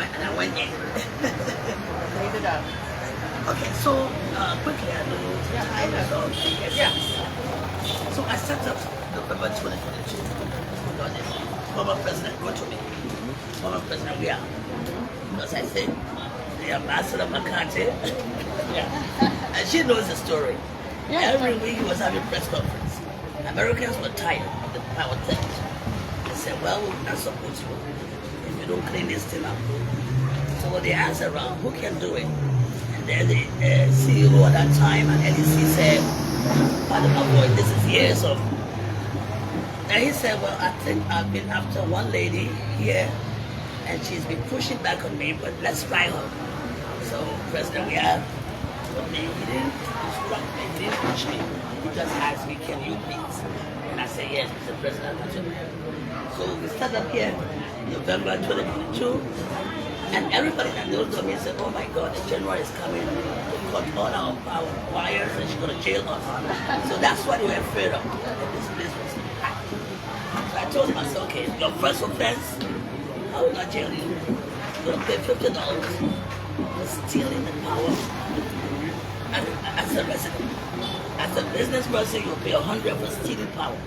and I went in. Cleaned it up. Okay, so quickly I know time is of the essence. So I set up November 2022. Former president wrote to me. Former president, we are. Because I said, the ambassador McCarthy. And she knows the story. Every week he was having press conference. Americans were tired of the power theft. They said, well, we're not supposed to if you don't clean this thing up. So they asked around, who can do it? And then the CEO at that time and LEC said, Madam Mary Broh, this is years of. And he said, well, I think I've been after one lady here and she's been pushing back on me, but let's try her. So President, we have told me, he didn't instruct me, he didn't push me. He just asked me, can you please? And I said, yes, Mr. President. So we started up here November 2022. And everybody that knows me said, oh my God, the general is coming to cut all our wires and she's going to jail us. So that's what we were afraid of. This place was packed. So I told myself, okay, your first offense, I will not jail you. You're going to pay $50 for stealing the power as a resident. As a business person, you'll pay $100 for stealing power.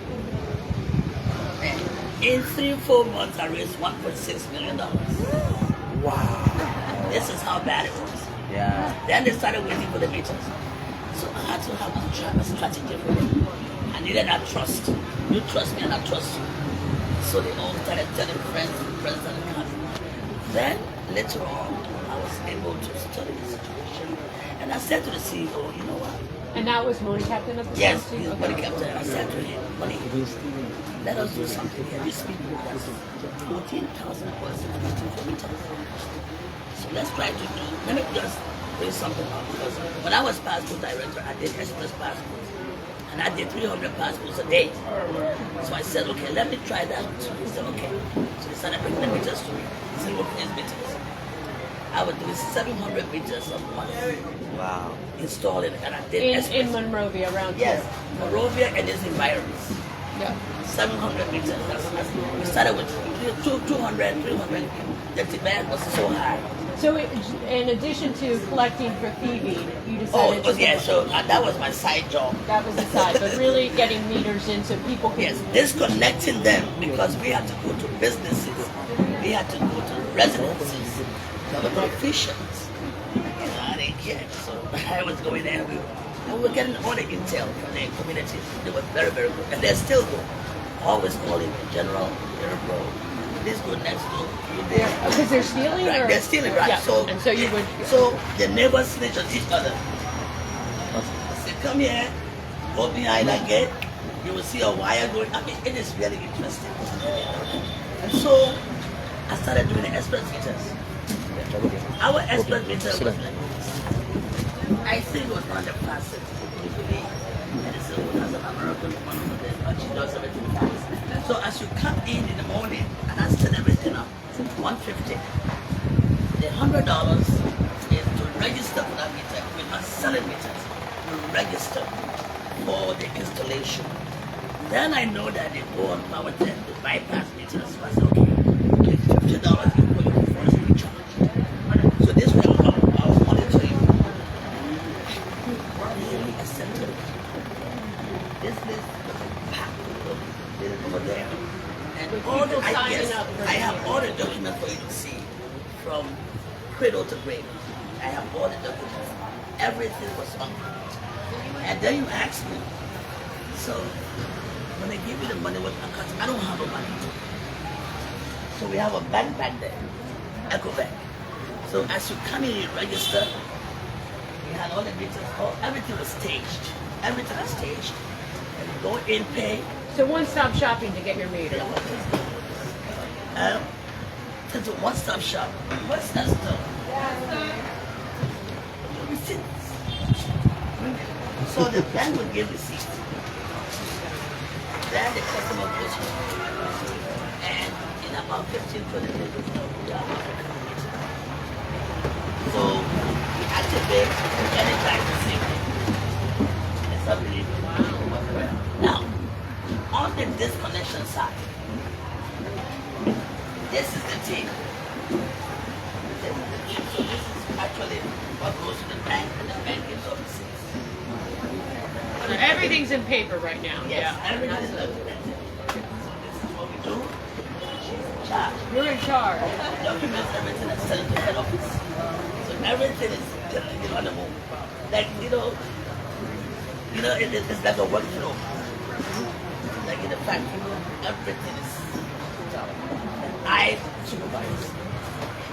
And in 3-4 months, I raised $1.6 million. Wow. This is how bad it was. Yeah. Then they started waiting for the meters. So I had to have a strategy for them. I needed that trust. You trust me and I trust you. So they all started telling friends and friends and cousins. Then later on, I was able to study the situation. And I said to the CEO, you know what? And that was money captain of the Yes, team? he's money captain. I said to him, money, let us do something here. These people got 14,000 person waiting for meters. So let's try to do, let me just bring something up because when I was passport director, I did express passports. And I did 300 passports a day. So I said, okay, let me try that. He said, okay. So he started bringing the meters to me. Single phase meters. I would do 700 meters a month. Wow. Installing and I did in Monrovia, around yes, here. Monrovia and its environs. Yeah. 700 meters. We started with 200, 300. The demand was so high. So in addition to collecting for thieving, you Oh, decided yeah, so that was my side job. that was the side, but really getting meters in so people can... Yes, disconnecting them because we had to go to businesses. We had to go to residences. The politicians. I didn't care. So I was going there. And we were getting all the intel from the communities. They were very, very good. And they're still good. Always calling the general, Mary Broh. This good next door. Because they're stealing? Right, or? they're stealing, right. Yeah. So, and so you would... So the neighbors snitch on each other. Say, come here, go behind that gate. You will see a wire going. I mean, it is really interesting. And so I started doing the express meters. Our express meter was like this. I think it was one of the fastest. And it's as an American woman over there, but she does everything fast. So as you come in the morning, and I set everything up, $150. The $100 is to register for that meter. We're not selling meters. We register for the installation. Then I know that they go on power tech to bypass meters. So I said, okay, $50 you put your first recharge. So this way I'll monitor you. I sent to this list was packed over there. And all the, I have all the documents for you to see from cradle to grave. I have all the documents. Everything was on. And then you ask me, so when they give you the money with account, I don't have the money. So we have a bank back there, Echo Bank. So as you come in, you register. We had all the meters, everything was staged. Everything was staged. And you go in, pay. So one-stop shopping to get your meter. It's a one-stop shop. What's that stuff? Receipts. So the bank would give receipts. Then the customer goes home. And in about 15-20 days, so we activate anytime the same thing. It's unbelievable. Now, on the disconnection side, this is the tape. So this is actually what goes to the bank, and the bank gives us receipts. So everything's in paper right now. Yes, everything is documented. So this is what we do. She's in charge. You're in charge. Documents everything and send it to head office. So everything is on the move. Like it's like a workflow. Like in the factory, everything is done. And I supervise.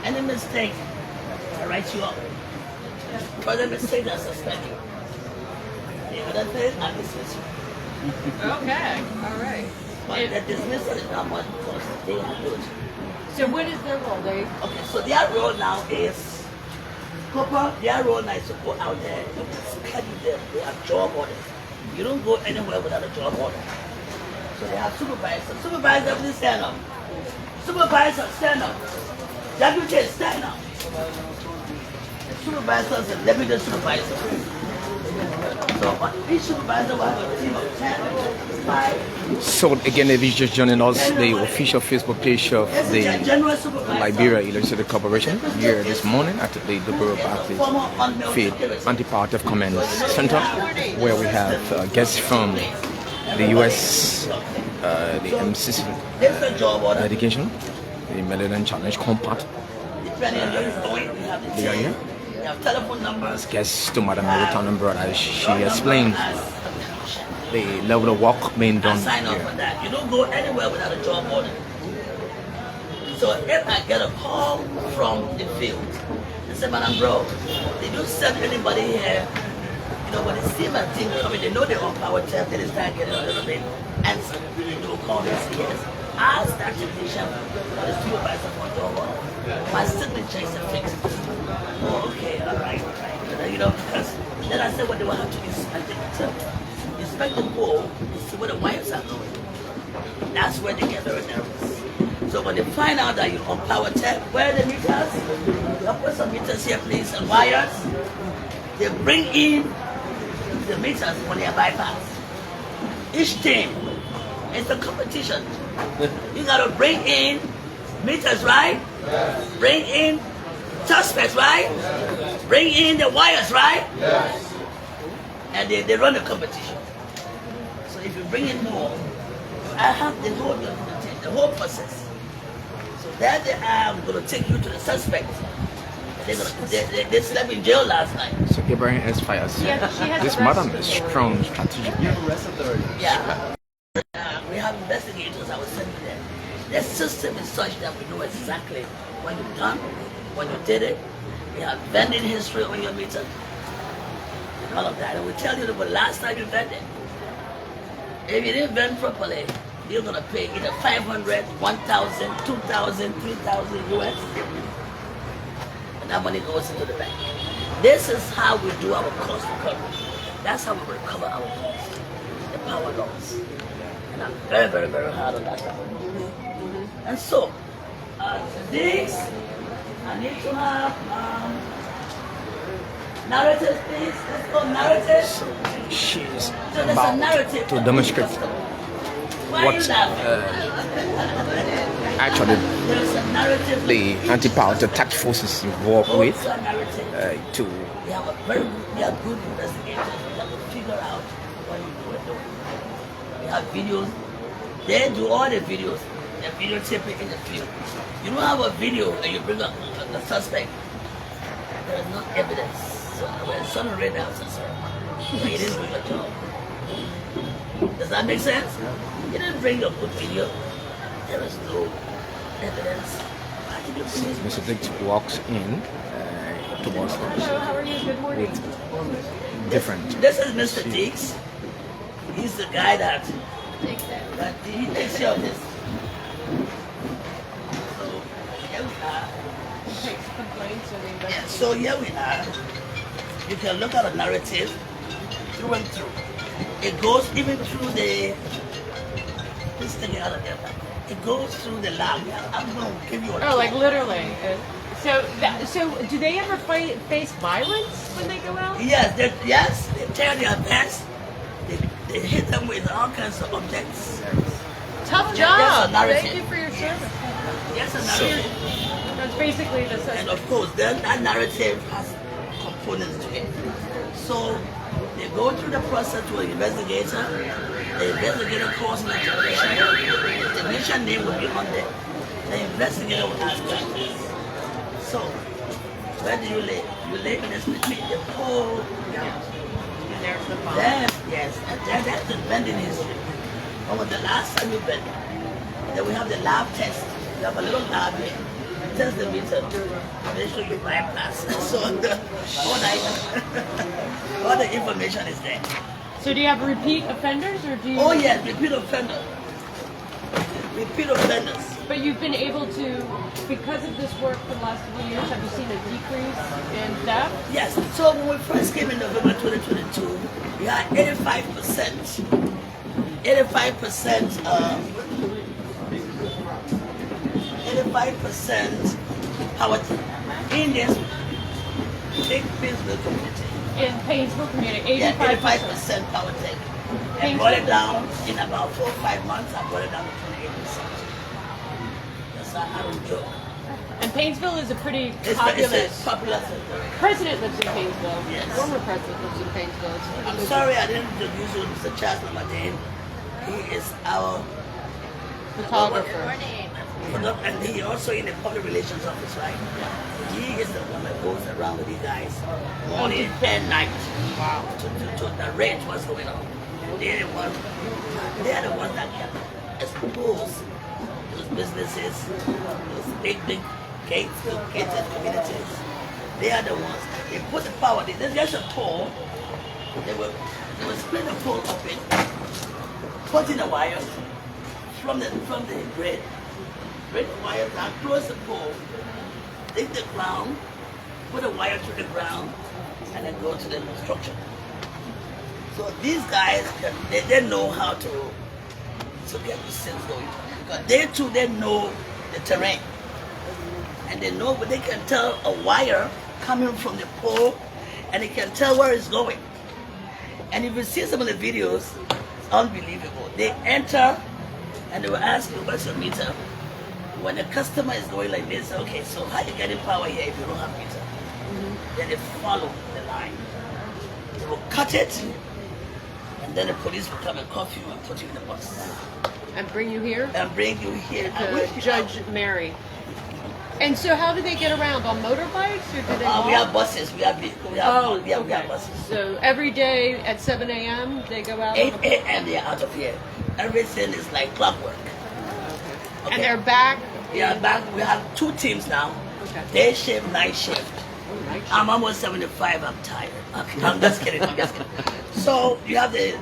Any mistake, I write you up. For the mistake, I suspend you. The other thing, I dismiss you. Okay. All right. But the dismissal is not much because they handle it. So what is their role? Okay, so their role now is, their role now is to go out there and study them. They have job orders. You don't go anywhere without a job order. So they have supervisors. Supervisor, please stand up. Supervisor, stand up. Deputy, stand up. The supervisors and deputy supervisors. So each supervisor will have a team of 10, 5. So again, if you're just joining us, the official Facebook page of the Liberia Electricity Corporation here this morning at the Duport Field Anti-Party of Command Center, where we have guests from the US, the MCC Delegation, the Millennium Challenge Corporation. They are here. Telephone numbers. As guests to Madam Mary Broh, as she explained the level of work being done sign up for that. You don't go anywhere without a job order. So if I get a call from the field, they say, Madam Broh, did you send anybody here? When they see my team coming, they know they're on power test, they start getting a little bit answer. They will call me and say, yes. Ask that technician for the supervisor for job order. My signature is affixed. Oh, okay, all right. Because then I said, well, they will have to inspect it. Inspect the pole to see where the wires are going. That's where they get very nervous. So when they find out that you're on power tech, where are the meters? You put some meters here, please, and wires. They bring in the meters when they are bypassed. Each team, it's a competition. You gotta bring in meters, right? Yes. Bring in suspects, right? Yes. Bring in the wires, right? Yes. And they run the competition. So if you bring in more, I have the whole process. So there they are. I'm gonna take you to the suspect. They slept in jail last night. So Abraham S. fires. Yeah, This madam is strong strategically. Yeah. We have investigators. I will send you there. The system is such that we know exactly when you've done, when you did it. We have vending history on your meter and all of that. And we tell you the last time you vended. If you didn't vend properly, you're gonna pay either 500, 1,000, 2,000, 3,000 US. And that money goes into the bank. This is how we do our cost recovery. That's how we recover our costs, the power loss. And I'm very, very, very hard on that. And so, this, I need to have narrative, please. Let's go narrative. So she is So there's a narrative to demonstrate what actually there's a narrative the anti-party task force is involved with to we have good investigators. We have to figure out what you do. We have videos. They do all the videos. They videotape it in the field. You don't have a video and you bring up the suspect. There is no evidence. So when someone read the house, sir, you didn't bring a job. Does that make sense? You didn't bring a good video. There is no evidence. Why did you bring it? Mr. Dick walks in towards Hello, how are you? Good morning. with different. This is Mr. Diggs. He's the guy that he takes care of this. So here we are. Takes complaints and the Yeah, so here we are. You can look at a narrative through and through. It goes even through the. Let's take it out of there. It goes through the lab. I'm going to give you a. Oh, like literally. So do they ever face violence when they go out? Yes, they tear their pants. They hit them with all kinds of objects. Tough Yes, a job. narrative. Thank you for your service. Yes, a narrative. That's basically the system. And of course, then that narrative has components to it. So they go through the process to an investigator. The investigator calls an technician. The technician name will be on there. The investigator will ask questions. So, where do you lay? You lay in between the pole. And there's the bomb. Then, yes, and then that's the bending history. When was the last time you bend? Then we have the lab test. We have a little lab here. Test the meter. They show you bypass. So all the information is there. So do you have repeat offenders, or do you? Oh yes, repeat offenders. Repeat offenders. But you've been able to, because of this work for the last couple of years, have you seen a decrease in theft? Yes. So when we first came in November 2022, we had 85%. 85%. 85% poverty in this big Painesville community. In Painesville community, 85%. Yeah, 85% poverty. And brought it down in about 4 or 5 months. I brought it down to 28%. That's how I don't joke. And Painesville is a pretty It's populous. a popular center. President lives in Painesville. Yes. Former president lives in Painesville. It's a pretty I'm good- sorry I didn't introduce you to Mr. Charles Lamadane. He is our photographer. and he also in the public relations office, right? He is the one that goes around with you guys morning and night to narrate what's going on. They are the ones that can expose those businesses, those big gates, those gated communities. They are the ones. They put the power. There's just a pole. They will split the pole open, put in the wires from the grid. Bring the wire down, close the pole, dig the ground, put a wire through the ground, and then go to the structure. So these guys, they know how to get the things going. Because they know the terrain. And they know, but they can tell a wire coming from the pole, and they can tell where it's going. And if you see some of the videos, it's unbelievable. They enter, and they will ask you, what's your meter? When the customer is going like this, okay, so how you getting power here if you don't have meter? Then they follow the line. They will cut it, and then the police will come and cuff you and put you in the bus. And bring you here? And bring you here. And To Judge Mary. And so how do they get around? On motorbikes, or do they walk? We have buses. We have vehicles. We have buses. So every day at 7 a.m. they go out? 8 a.m. they're out of here. Everything is like clockwork. Okay. And they're back? We are back. We have 2 teams now. Okay. Day shift, night shift. Night shift. I'm almost 75. I'm tired. Okay, I'm just kidding. So you have this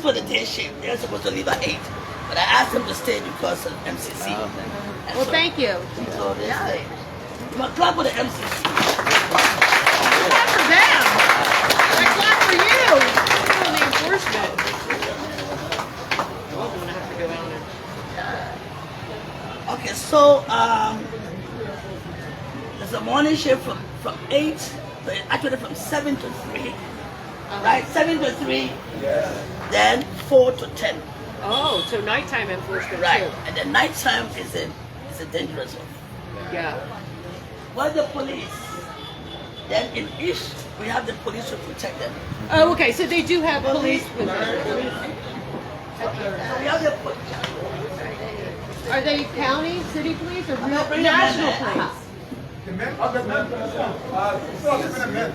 was the day shift. They're supposed to leave at 8, but I asked them to stay because of MCC. Well, thank you. So they stay. You must clap for the MCC. Clap for them. I clap for you. For the enforcement. Well, I'm gonna have to go out and. Okay, so there's a morning shift from 8, actually from 7 to 3, right? 7 to 3, then 4 to 10. Oh, so nighttime enforcement Right, too. and the nighttime is a dangerous one. Yeah. Well, the police, then in each, we have the police to protect them. Oh, okay. So they do have police with them. So we have the police. Are they county, city police, or bring them national in. police?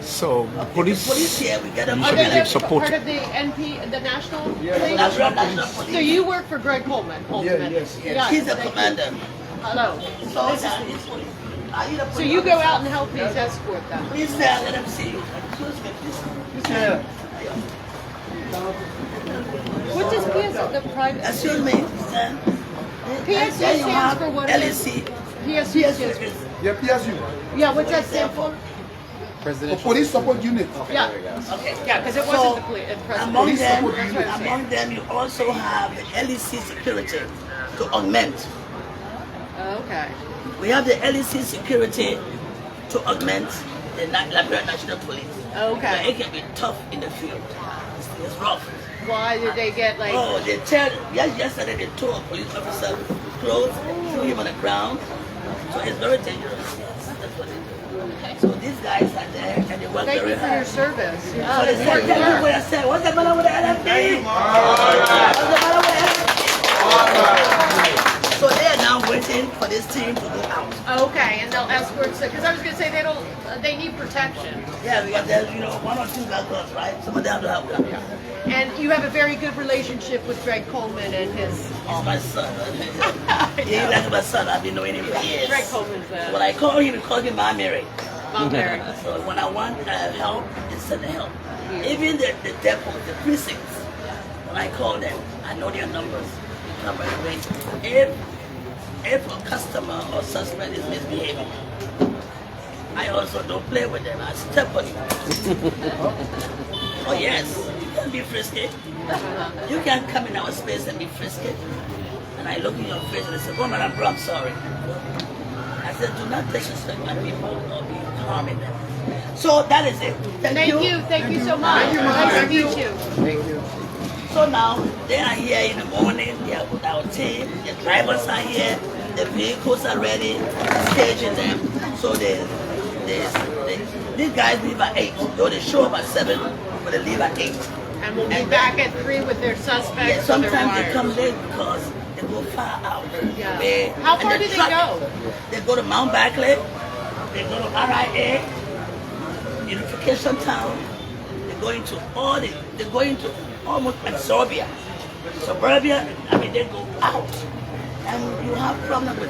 So The police. police here, we get them Are from they give support. part of the NP, the national police? National Police. So you work for Greg Coleman, ultimately? yes. Yes, he's the thank you. commander. Hello. So he's police. Are you the So police you go officer? out and help these escort them? Please sir, let them see you. Excuse me, please. What does PSO, the private? Excuse me, sir. PSU Then you stands have for what? LEC. PSU PSU stands for? is Yeah, PSU. Yeah, what's that stand for? For Police Support Unit. Yeah, okay. yeah, because it So, wasn't the police, the president. Among them, That's what I'm saying. among them, you also have the LEC security to augment. Okay. We have the LEC security to augment the Liberia National Police. Okay. But it can be tough in the field. It's rough. Why did they get like? Oh, yesterday they tore a police officer clothes, threw him on the ground, So it's very dangerous. Yes, that's what they do. So these guys are there and they work Thank very you for hard. your service. So they said, thank you for your service. What's the matter with the LFD? What's the matter with the LFD? So they are now waiting for this team to go out. Okay, and they'll escort, because I was going to say they need protection. Yeah, because there's, one or two guns, right? Some of them don't have guns. And you have a very good relationship with Greg Coleman and his... He's my son. He's like my son. I've been knowing him for years. Greg Coleman's there. When I call him, he calls me Madam Mary. Mom Mary. So when I want help, they send the help. Even the depot, the precincts, when I call them, I know their numbers. They come right away. If a customer or suspect is misbehaving, I also don't play with them. I step on them. Oh yes, you can be frisky. You can come in our space and be frisky. And I look in your face and I say, oh, Madam Broh, I'm sorry. I said, do not disrespect my people or be harming them. So that is it. Thank you. Thank you so much. Nice to meet you. Thank you. So now they are here in the morning. They are with our team. The drivers are here. The vehicles are ready. Staging them. So these guys leave at 8. Though they show up at 7, but they leave at 8. And we'll be back at 3 with their suspects. Yeah, sometimes they come late because they go far out. Yeah. How far do they go? They go to Mount Barclay. They go to RIA, Unification Town. They're going to almost Absorbia. Suburbia, they go out. And you have problem with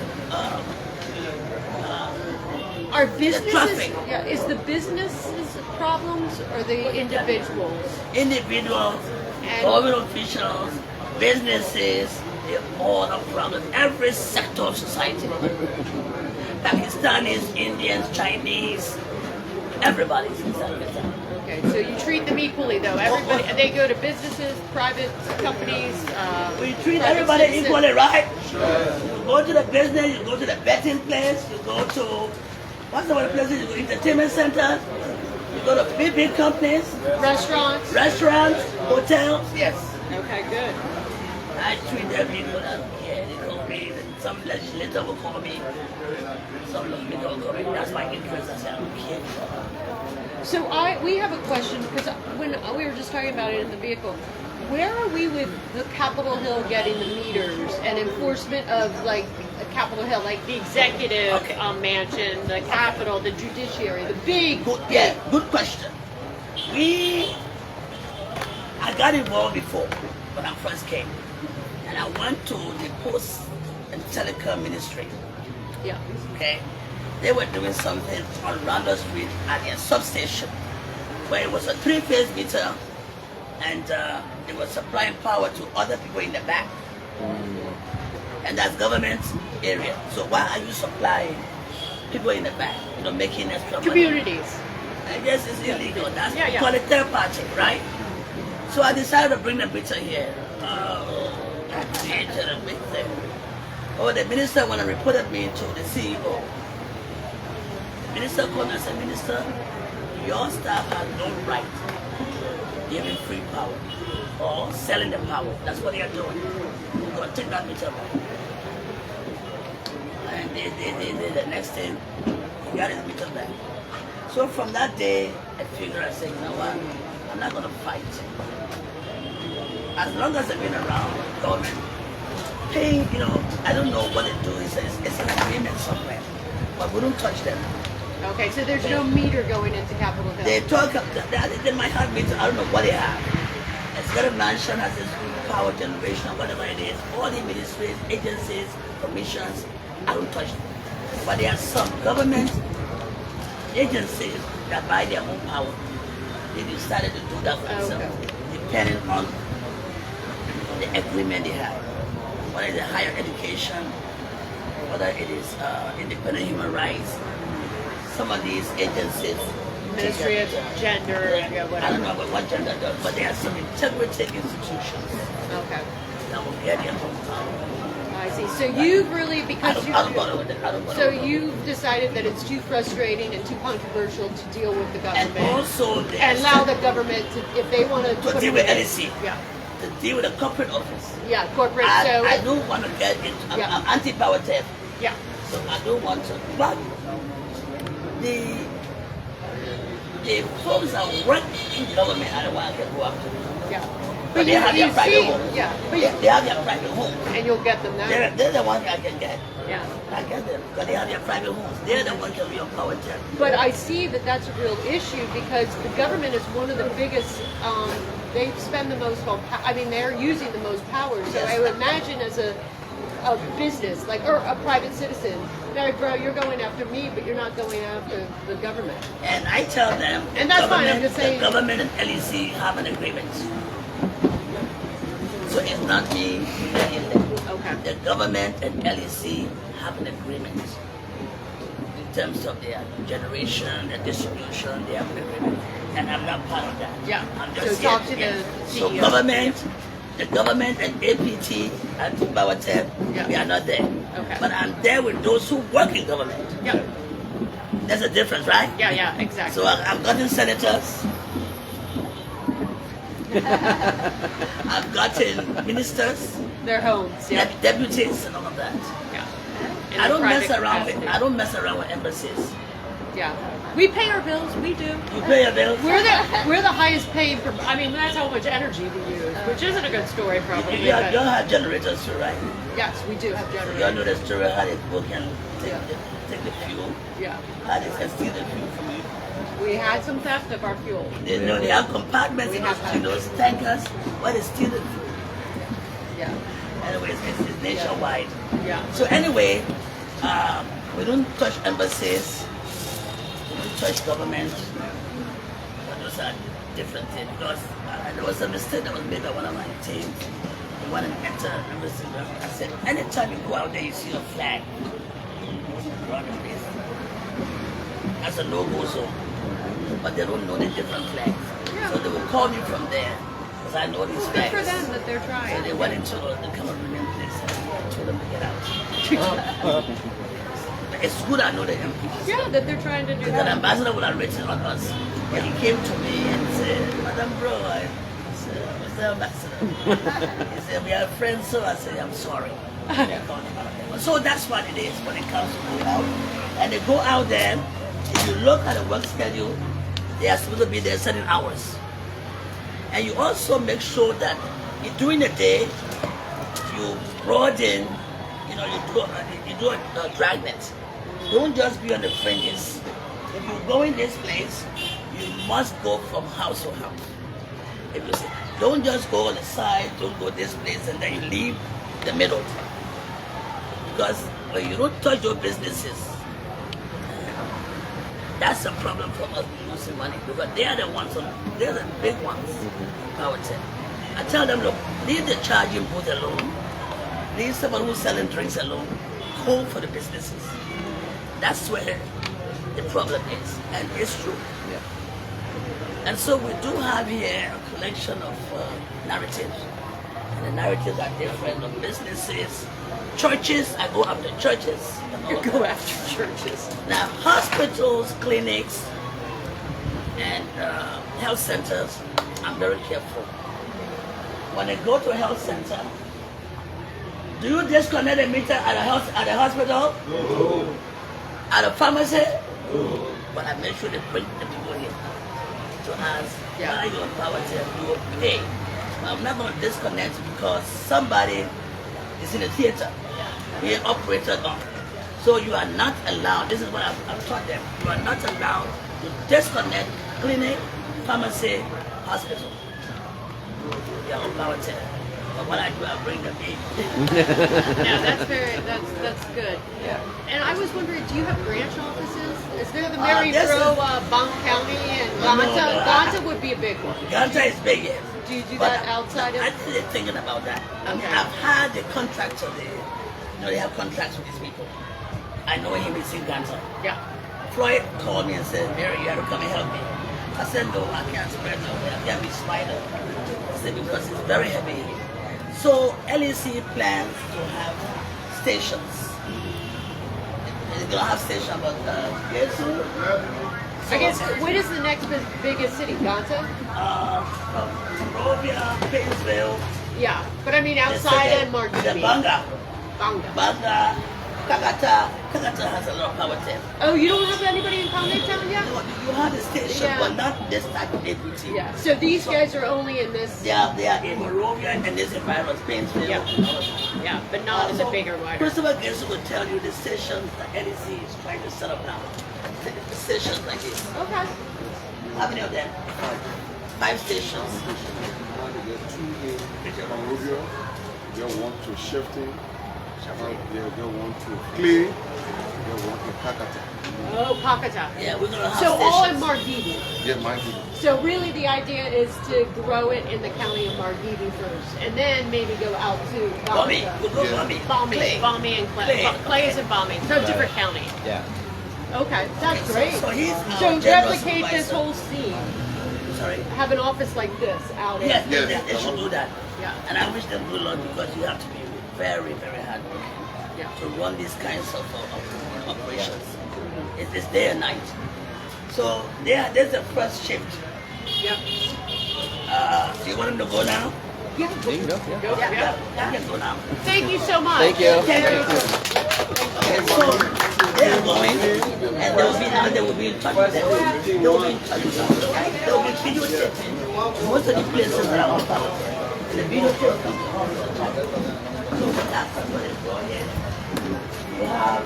Are businesses, traffic. is the businesses problems or the individuals? Individuals, And- government officials, businesses, they all have problems. Every sector of society. Pakistanis, Indians, Chinese, everybody's inside of it. Okay, so you treat them equally though. Everybody, they go to businesses, private companies. We treat private everybody citizens. equally, right? You go to the business, you go to the betting place, you go to, what's the other places? You go to entertainment centers, you go to big companies, Restaurants. restaurants, hotels, yes. Okay, good. I treat them equally. I don't care. They call me, some legislator will call me, some lawmaker will call me. That's my interest. I say, I don't care. So we have a question because when we were just talking about it in the vehicle, where are we with the Capitol Hill getting the meters and enforcement of like Capitol Hill, like the executive mansion, the Capitol, the judiciary, the big. Good question. I got involved before when I first came, and I went to the Post and Telecom Ministry. Yeah. Okay, they were doing something on Randall Street at a substation where it was a 3-phase meter, and it was supplying power to other people in the back, and that's government area. So why are you supplying people in the back? Making extra money. Communities. I guess it's illegal. That's Yeah. called a third party, right? So I decided to bring the meter here. I created a big thing. Oh, the minister when I reported me to the CEO. The minister called me and said, Minister, your staff has no right giving free power or selling the power. That's what they are doing. You're going to take that meter back. And they the next thing, he got his meter back. So from that day, I figured, I said, you know what, I'm not going to fight. As long as I've been around government, paying, I don't know what they do. It's an agreement somewhere, but we don't touch them. Okay, so there's no meter going into Capitol Hill. They talk, they might have meter, I don't know what they have. It's got a mansion, has its power generation, or whatever it is. All the ministries, agencies, commissions, I don't touch them. But there are some government agencies that buy their own power. They decided to do that for themselves, depending on the agreement they have. Whether it's higher education, whether it is independent human rights. Some of these agencies, Ministry of Gender, I don't know what gender does, but there are some integrity institutions Okay. that will get their own power. I see. So you've really, I because don't bother with it. I don't bother so with it. you've decided that it's too frustrating and too controversial to deal with the And government. also, And allow the government to, if they want to deal with LEC, Yeah. to deal with the corporate office. Yeah, corporate. I don't want to get into, I'm anti-power theft. Yeah. So I don't want to. But the folks that work in government, I don't want to go up to. Yeah. But they have their private homes. Yeah. But They have their private homes. and you'll get them there. They're the ones I can get. Yeah. I get them because they have their private homes. They're the ones that we empower them. But I see that that's a real issue because the government is one of the biggest. They spend the most on. I mean, they're using the most power. So I would imagine as a business, like or a private citizen, Mary Broh, you're going after me, but you're not going after the government. And I tell them, And that's fine. I'm just saying. the government and LEC have an agreement. So it's not me in them. Okay. The government and LEC have an agreement in terms of their generation, their distribution. They have an agreement, and I'm not part of that. Yeah. I'm So just talk here to the get- CEO. So the government and APT and Bawatem, Yeah. we are not there. Okay. But I'm there with those who work in government. Yeah. There's a difference, right? Yeah. Yeah. Exactly. So I've gotten senators. I've gotten ministers, Their homes. Yeah. deputies, and all of that. Yeah. I don't mess around with embassies. Yeah. We pay our bills. We do. You pay your bills. We're the highest paid. I mean, that's how much energy we use, which isn't a good story, probably. You but- don't have generators too, right? yes, we do have You all generators. know the story how they people can take, Yeah. take the fuel, Yeah. how they can steal the fuel from you. We had some theft of our fuel. They know they have compartments in those tankers where they steal the fuel. Yeah. Anyways, it's nationwide. Yeah. So anyway, we don't touch embassies, we don't touch government. But those are different things because there was a mistake that was made by one of my team. They wanted to enter an embassy. I said, anytime you go out there, you see a flag around the place. That's a no-go zone. But they don't know the different flags. So they will call me from there because I know these Good flags. for them that they're So trying. they went into the Cameroonian place and I told them to get out. It's good I know the MPs. Yeah, that they're trying to do The that. ambassador would have written on us. When he came to me and said, Madam Broh, I said, Mr. Ambassador. He said, we are friends, so I said, I'm sorry. So that's what it is when it comes to going out. And they go out there, if you look at the work schedule, they are supposed to be there certain hours. And you also make sure that during the day, you broaden, you do a dragnet. Don't just be on the fringes. If you go in this place, you must go from house to house. If you say, don't just go on the side, don't go this place, and then you leave the middle. Because when you don't touch your businesses, that's a problem for us losing money because they are the ones, they're the big ones. I would say. I tell them, look, leave the charging booth alone. Leave someone who's selling drinks alone. Call for the businesses. That's where the problem is, and it's true. Yeah. And so we do have here a collection of narratives. And the narratives are different of businesses. Churches, I go after churches. You go after churches. Now, hospitals, clinics, and health centers, I'm very careful. When I go to a health center, do you disconnect the meter at a hospital? No. At a pharmacy? No. But I make sure they bring the people here to ask, why you empower them, you will pay. I'm not going to disconnect because somebody is in the theater being operated on. So you are not allowed, this is what I've taught them, you are not allowed to disconnect clinic, pharmacy, hospital. You are empowered to. But what I do, I bring them in. Yeah, that's good. Yeah. And I was wondering, do you have branch offices? Is there the Mary Broh, Bang County and Ganta? Ganta would be a big one. Ganta is big, yes. Do you do that outside of? I'm actually thinking about that. I mean, I've had the contracts of they have contracts with these people. I know him, he's in Ganta. Yeah. Floyd called me and said, Mary, you have to come and help me. I said, no, I can't spread no way. I can't be spider. I said, because it's very heavy. So LEC plans to have stations. They're going to have stations, but I guess, what is the next biggest city? Ganta? Monrovia, Painesville. Yeah, but I mean outside and Martini. The Banga. Banga. Banga, Kakata has a lot of power there. Oh, you don't have anybody in Conde Town yet? You have the station, Yeah. but not this type of deputy. Yeah. So these guys are only in this. They are in Monrovia and this environment, Painesville. Yeah. Yeah, but not in the bigger one. Christopher Gibson will tell you the stations that LEC is trying to set up now. The stations like this. Okay. How many of them? 5 stations. Monrovia, they want to shifting, they want to clay, they want to Kakata. Oh, Pakata. Yeah, we're gonna have So all in stations. Margibi. Yeah, Mikey. So really the idea is to grow it in the county of Margibi first, and then maybe go out to Bommy. Pakata. We'll go Yeah. Bommy. Balmy, Clay. Balmy and Clay. Clay. Clay is in Balmy, so different county. Yeah. Okay, that's great. So he's So our general replicate this supervisor. whole scene. Sorry. Have an office like this out in. Yes, Yes. they should do that. Yeah. And I wish them good luck because you have to be very, very hard Yeah. to run these kinds of operations. It's day and night. So there's the first shift. Yep. Do you want him to go now? Yeah. There you go. Yeah. Go, yeah. I can go now. Thank you so much. Thank you. Okay, so they are going, and they will be in touch with them. They will be in touch with them. They will be videotaping most of the places that are on power. The videotape comes on. So that's what it's going in. We have,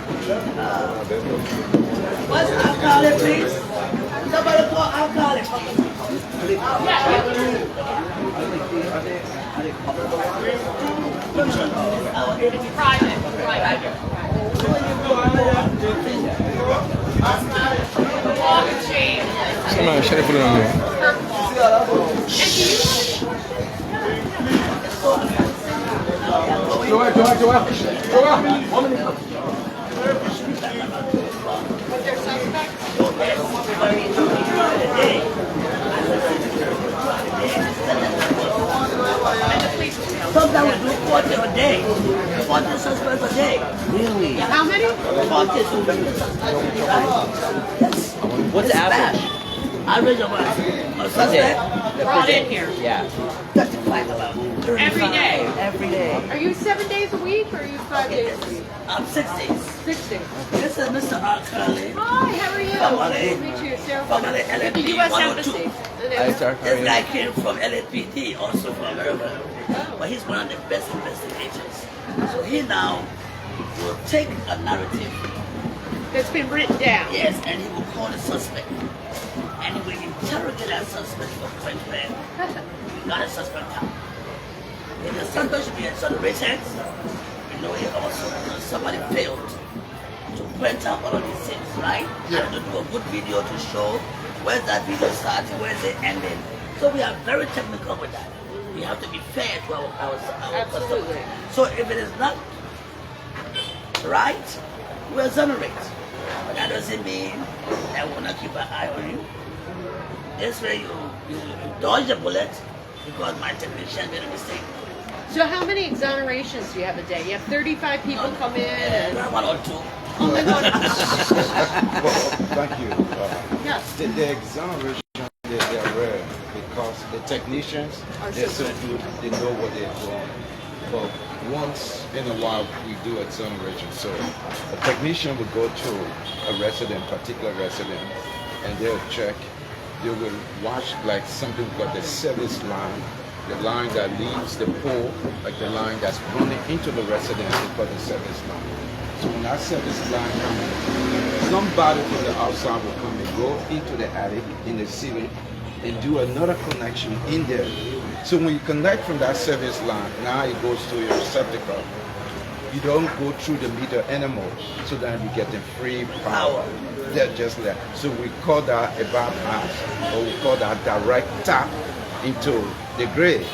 what's alcohol, please? Somebody call alcohol. Private. Log and chain. Come on, shut it for me. But they're suspects. And the police details. Sometimes we do 40 a day. 40 suspects a day. Really? How many? 40 to 50 suspects a day. Yes. What's the average? Average of a suspect, Brought in here. Yeah. 35 about. Every day. Every day. Are you 7 days a week or are you 5 days a week? I'm 6 days. 6 days. This is Mr. R. Curley. Hi, how are you? Nice to meet you, Sarah. From the The LAPD U.S. 102. Embassy. Hi, sir. How are This you? guy came from LAPD, also from America. But he's one of the best investigators. So he now will take a narrative, That's been written down. yes, and he will call the suspect. And he will interrogate that suspect for point blank. We got a suspect now. If the suspect should be exonerated, you know, he also, somebody failed to point out all of these things, right? Yeah. And to do a good video to show where's that video starting, where's it ending. So we are very technical with that. We have to be fair to our Absolutely. customers. So if it is not right, we exonerate. But that doesn't mean that we'll not keep an eye on you. This way you dodge the bullet because my technician made a mistake. So how many exonerations do you have a day? You have 35 people come in and... One or two. Only one. Well, thank you. Yes. The exoneration, they're rare because the technicians, Are they're so so good, they know what they're doing. But once in a while, we do exoneration. So a technician will go to a resident, particular resident, and they'll check. They will watch like something called the service line, the line that leaves the pole, like the line that's running into the residence, they call the service line. So when that service line comes in, somebody from the outside will come and go into the attic in the ceiling and do another connection in there. So when you connect from that service line, now it goes to your receptacle. You don't go through the meter anymore. So then you get the free power. They're just there. So we call that a bypass, or we call that direct tap into the grid.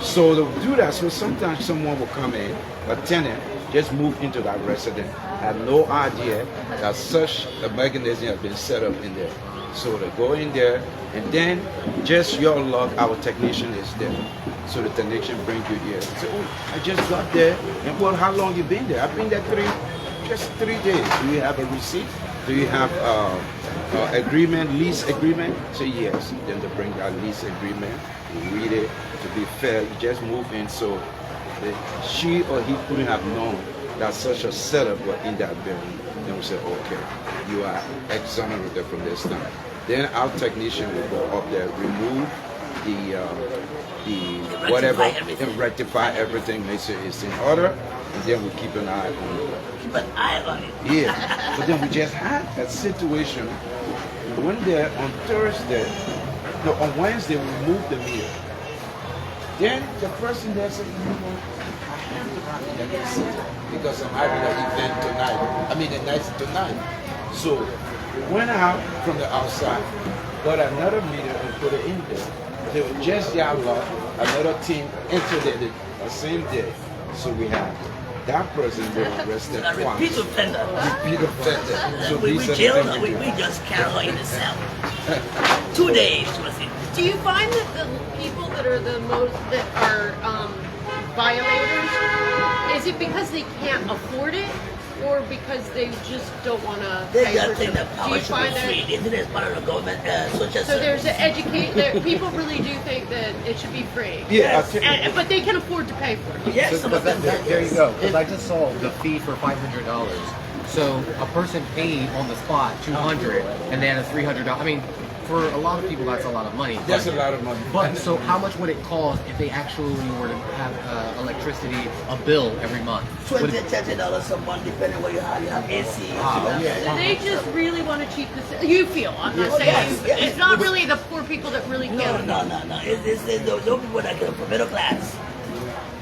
So to do that, so sometimes someone will come in, a tenant, just move into that resident, have no idea that such a mechanism has been set up in there. So they go in there, and then just your luck, our technician is there. So the technician brings you here. So, oh, I just got there, and well, how long you been there? I've been there just 3 days. Do you have a receipt? Do you have agreement, lease agreement? So yes, then they bring that lease agreement, you read it. To be fair, you just move in, so she or he couldn't have known that such a setup was in that building, then we say, okay, you are exonerated from this time. Then our technician will go up there, remove the whatever, and rectify everything, make sure it's in order, and then we keep an eye on it. Keep an eye on it. Yeah, but then we just had a situation when there on Thursday, no, on Wednesday we moved the meter. Then the person there said, you know, I have to run the electricity because I'm having an event tonight. I mean, the night tonight. So we went out from the outside, got another meter and put it in there. They were just their luck. Another team entered it the same day. So we had that person was arrested A twice. repeat offender. Repeat offender. So we these are the jailed things her. we do. We just carried her in a cell. 2 days was it. Do you find that the people that are the most that are violators, is it because they can't afford it, or because they just don't want to They pay just for think that something? Do power you should be find free. that? They think it's part of the government social So there's service. an educate. People really do think that it should be free. Yeah, But they can afford to pay for it. Yes, some of them. There you go. Because I just saw the fee for $500. So a person paid on the spot $200, and they had a $300. I mean, for a lot of people, that's a lot of money. That's a lot of money. But so, how much would it cost if they actually were to have electricity, a bill every month? Would $20, it- $30 a month, depending what you have. You have AC. So they just really want to cheat the system. You feel, I'm not saying yes, you, yes. it's not really the poor people that really No, can't. no, no, no. It's those people that get from middle class.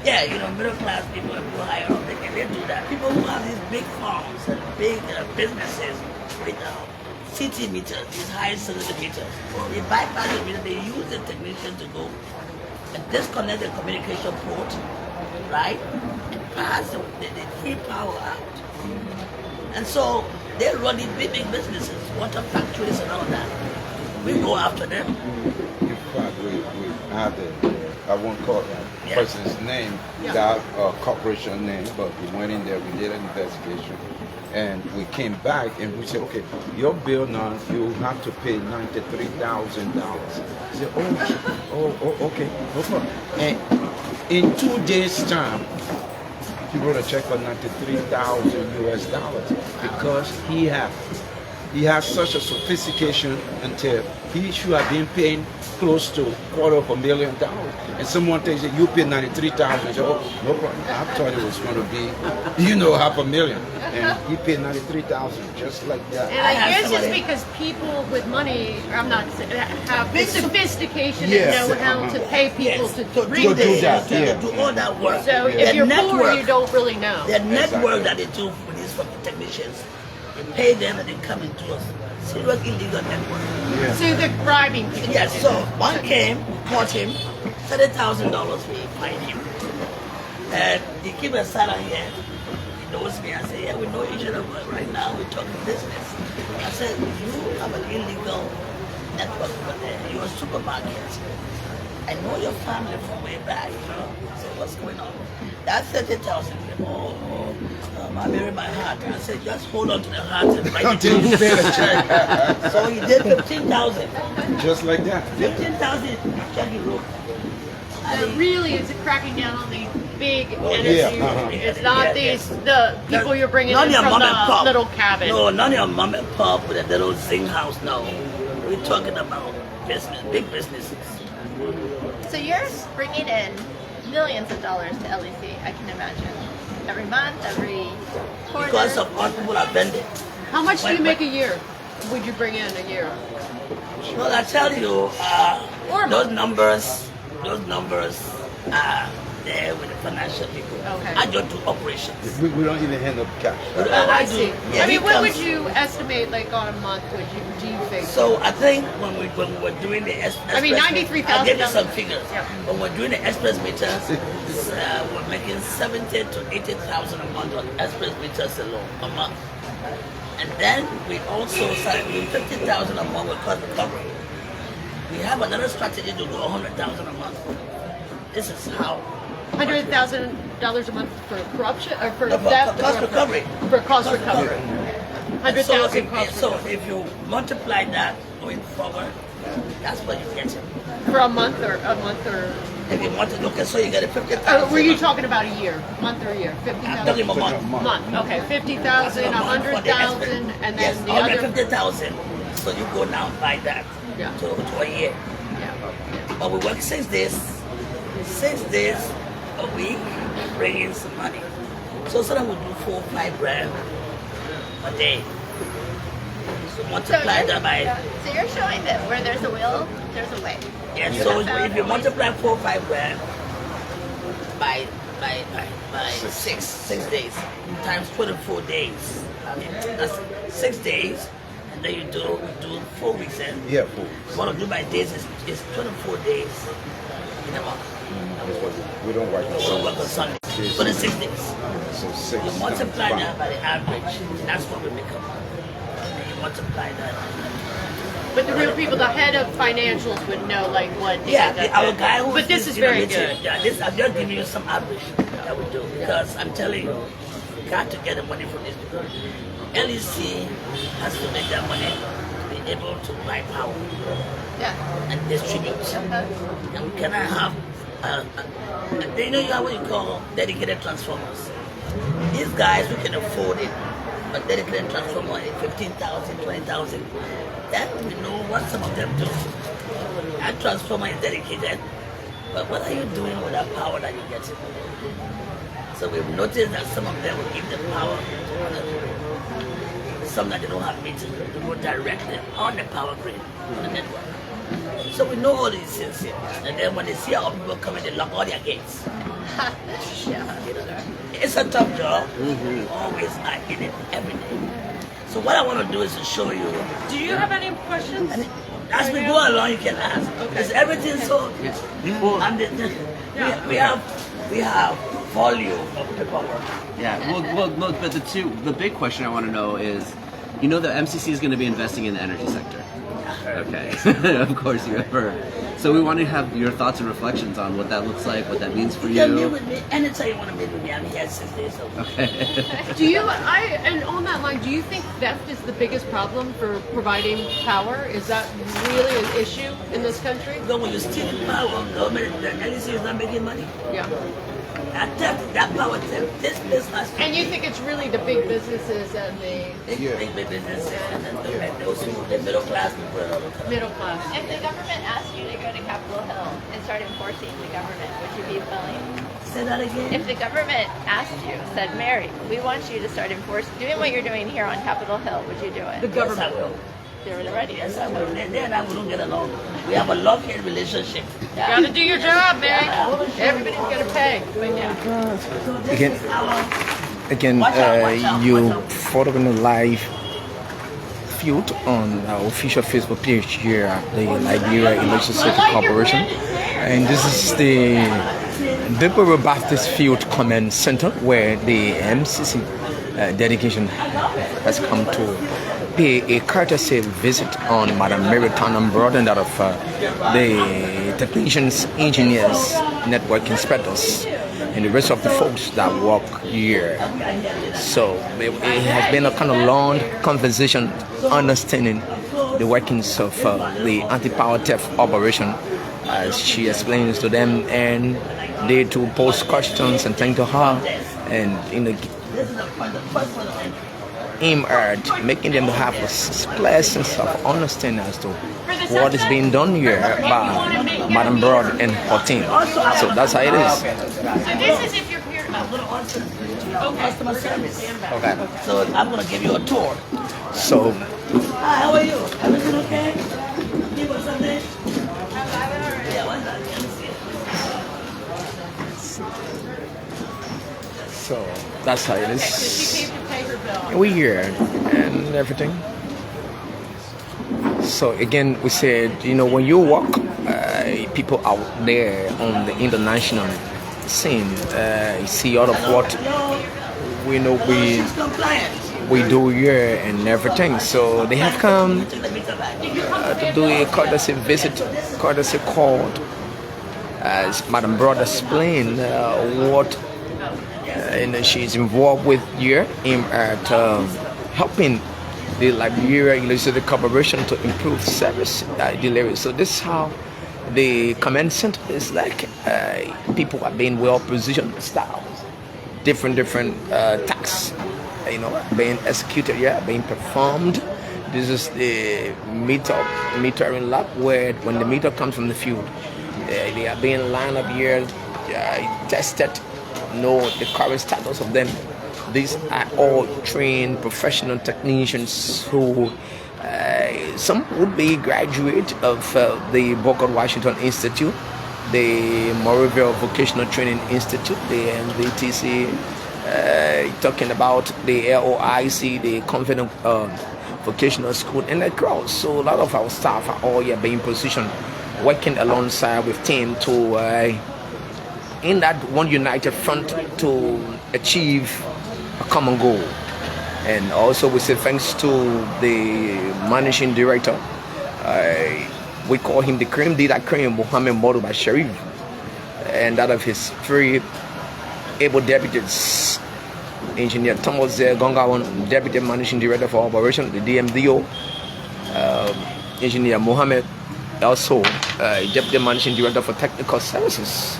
Yeah, you know, middle class people who hire up, they do that. People who have these big farms and big businesses with city meters, these high cylinder meters, they bypass the meter, they use the technician to go and disconnect the communication port, right? And pass the free power out. And so they run these big businesses, water factories and all that. We go after them. In fact, we had I won't call that person's name, that corporation name, but we went in there, we did an investigation, and we came back and we said, okay, your bill now, you have to pay $93,000. He said, okay, no problem. And in 2 days' time, he wrote a check for $93,000 because he has such a sophistication until he should have been paying close to $250,000. And someone tells you, you pay $93,000. You say, oh, no problem. I thought it was going to be, $500,000. And he paid $93,000 just like that. And I guess it's because people with money, I'm not saying, have the sophistication Yes, and know how to pay people to to read do this. that, yeah. to do all that work. So Their if you're poor, network- you don't really know. The network that they do with these fucking technicians, they pay them and they come into a serious illegal network. So they're bribing people. Yes, so one came, caught him, $30,000 we fined him. And he keep a silent here. He knows me. I said, yeah, we know each other, but right now we're talking business. I said, you have an illegal network over there. You're a supermarket. I know your family from way back, you know. So what's going on? That 30,000. I buried my heart. I said, just hold on to the heart and write it Until you pay the check. down. So he did 15,000. Just like that. 15,000 check he wrote. So really, is it cracking down on the big yeah, entities? It's not the people you're bringing None in of your from mom and pop. the little cabin. No, none of your mom and pop with a little zing house. No, we're talking about business, big businesses. So you're bringing in millions of dollars to LEC, I can imagine. Every month, every quarter. Because of what people are vending. How much do you make a year? Would you bring in a year? Well, I tell you, Or those numbers are there with the financial people. Okay. I just do operations. We don't even hand up cash. I see. Yeah, I mean, he what comes- would you estimate, like on a month? Do you think? So I think when we were doing the express, I mean, $93,000. I'll give you some figures. Yeah. When we're doing the express meters, we're making 70 to 80,000 a month on express meters alone a month. And then we also started doing 50,000 a month with cost recovery. We have another strategy to do 100,000 a month. This is how. $100,000 a month for corruption or for No, for theft? cost or recovery. For cost recovery. So 100,000 cost so recovery. if you multiply that going forward, that's what you get. For a month or If you want to look at so you get a 50,000. Were you talking about a year, month or a year? 50,000. I'm talking about month. Month. Okay, 50,000, 100,000, and then yes, the other. 150,000. So you go now and buy that to a year. Yeah. But we work 6 days. 6 days a week, bring in some money. So sometimes we do 4 or 5 grand a day. So multiply that by. So you're showing that where there's a will, there's a way. Yeah, so if you multiply 4 or 5 grand by 6 days times 24 days. I mean, that's 6 days, and then you do 4 weeks. And 4 weeks. what I do by days is 24 days in a month. We don't work on We don't work on Sunday. 26 days. So 6 You multiply times that by the average, and that's what we make up. And you multiply that. But the real people, the head of financials would know like what. Our guy who. But this is very good. Yeah, I'm just giving you some average that we do because I'm telling you, you got to get the money from these people. LEC has to make that money to be able to buy power and distribute. And we cannot have. You know you have what you call dedicated transformers. These guys we can afford it, but dedicated transformer is 15,000, 20,000. That we know what some of them do. That transformer is dedicated, but what are you doing with that power that you get? So we've noticed that some of them will give the power to other people. Some that they don't have meters, to go directly on the power grid, on the network. So we know all these things here. And then when they see our people coming, they lock all their gates. It's a tough job. Always are in it every day. So what I want to do is to show you. Do you have any questions? And as we go along, you can ask. Is everything so? And we have volume of paperwork. Yeah. Well, but the big question I want to know is, you know, the MCC is going to be investing in the energy sector. Okay. Of course you have heard. So we want to have your thoughts and reflections on what that looks like, what that means for you. You can meet with me anytime you want to meet with me. I'm here 6 days a week. Okay. Do you? And on that line, do you think theft is the biggest problem for providing power? Is that really an issue in this country? Because when you steal power, government, the LEC is not making money. Yeah. That power theft, this place has to. And you think it's really the big businesses and the big businesses and the middle class people and all that. middle class? If the government asked you to go to Capitol Hill and start enforcing the government, would you be willing? Say that again. If the government asked you, said, Mary, we want you to start doing what you're doing here on Capitol Hill, would you do it? The government. Yes, I will. They're already. Yes, I will. They and I wouldn't get along. We have a love-hate relationship. You gotta do your job, man. Everybody's gonna pay. But yeah. Again, you following the live feud on our official Facebook page here at the Liberia Electricity Corporation, and this is the Duport Baptist Field Command Center where the MCC delegation has come to pay a courtesy visit on Madam Mary Broh and that of the technicians, engineers, network inspectors, and the rest of the folks that work here. So it has been a kind of long conversation understanding the workings of the anti-power theft operation as she explains to them, and they to pose questions and thank to her, and in the aim at making them have a pleasant sense of understanding as to what is being done here by Madam Broh and her team. So that's how it is. So this is if you're here. Customer service. Okay. So I'm going to give you a tour. So Hi, how are you? Everything okay? Give us something? Yeah, what's that? Let me see. So that's how it She is. came to pay her bill. We're here and everything. So again, we said, you know, when you walk, people out there on the international scene, you see all of what we know we do here and everything. So they have come to do a courtesy visit, courtesy call, as Madam Broh explained what and she's involved with here in helping the Liberia Electricity Corporation to improve service delivery. So this is how the command center is like people are being well positioned styles, different tasks, being executed, being performed. This is the metering lab where when the meter comes from the field, they are being lined up here, tested, know the current status of them. These are all trained professional technicians who some would be graduate of the Booker Washington Institute, the Morriville Vocational Training Institute, the MVTC, talking about the LOIC, the Confident Vocational School, and across. So a lot of our staff are all here being positioned, working alongside with team to in that one united front to achieve a common goal. And also we say thanks to the managing director. We call him the cream de la cream, Mohammed Modu Sharif, and that of his three able deputies, Engineer Thomas Gongawan, Deputy Managing Director for Operation, the DMDO, Engineer Mohammed, also Deputy Managing Director for Technical Services,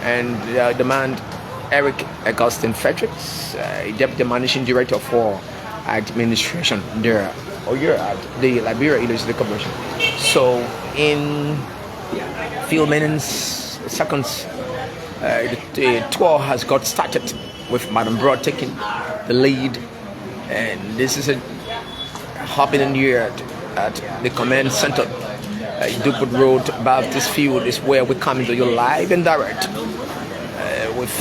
and the man Eric Augustine Fredericks, Deputy Managing Director for Administration there, at the Liberia LEC Corporation. So in few minutes, seconds, the tour has got started with Madam Broh taking the lead, and this is a happening here at the command center. Duport Road Baptist Field is where we come to you live and direct with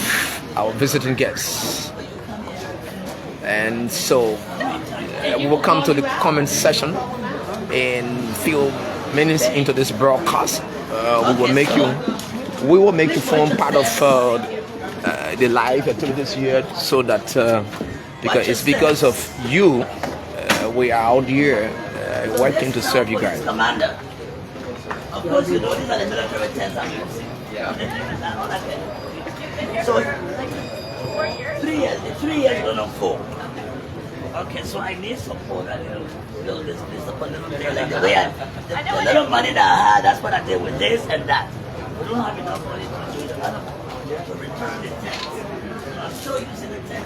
our visiting guests. And so we will come to the comment session in few minutes into this broadcast. We will make you form part of the live activities here, so that because of you we are out here working to serve you guys. Commander, of course you know these are the military tents I'm using. So 3 years going on 4. Okay, so I need support. I need this support, little bit like the way the little money that I had, that's what I did with this and that. We don't have enough money to do the other to return the tent. I'm still using the tent.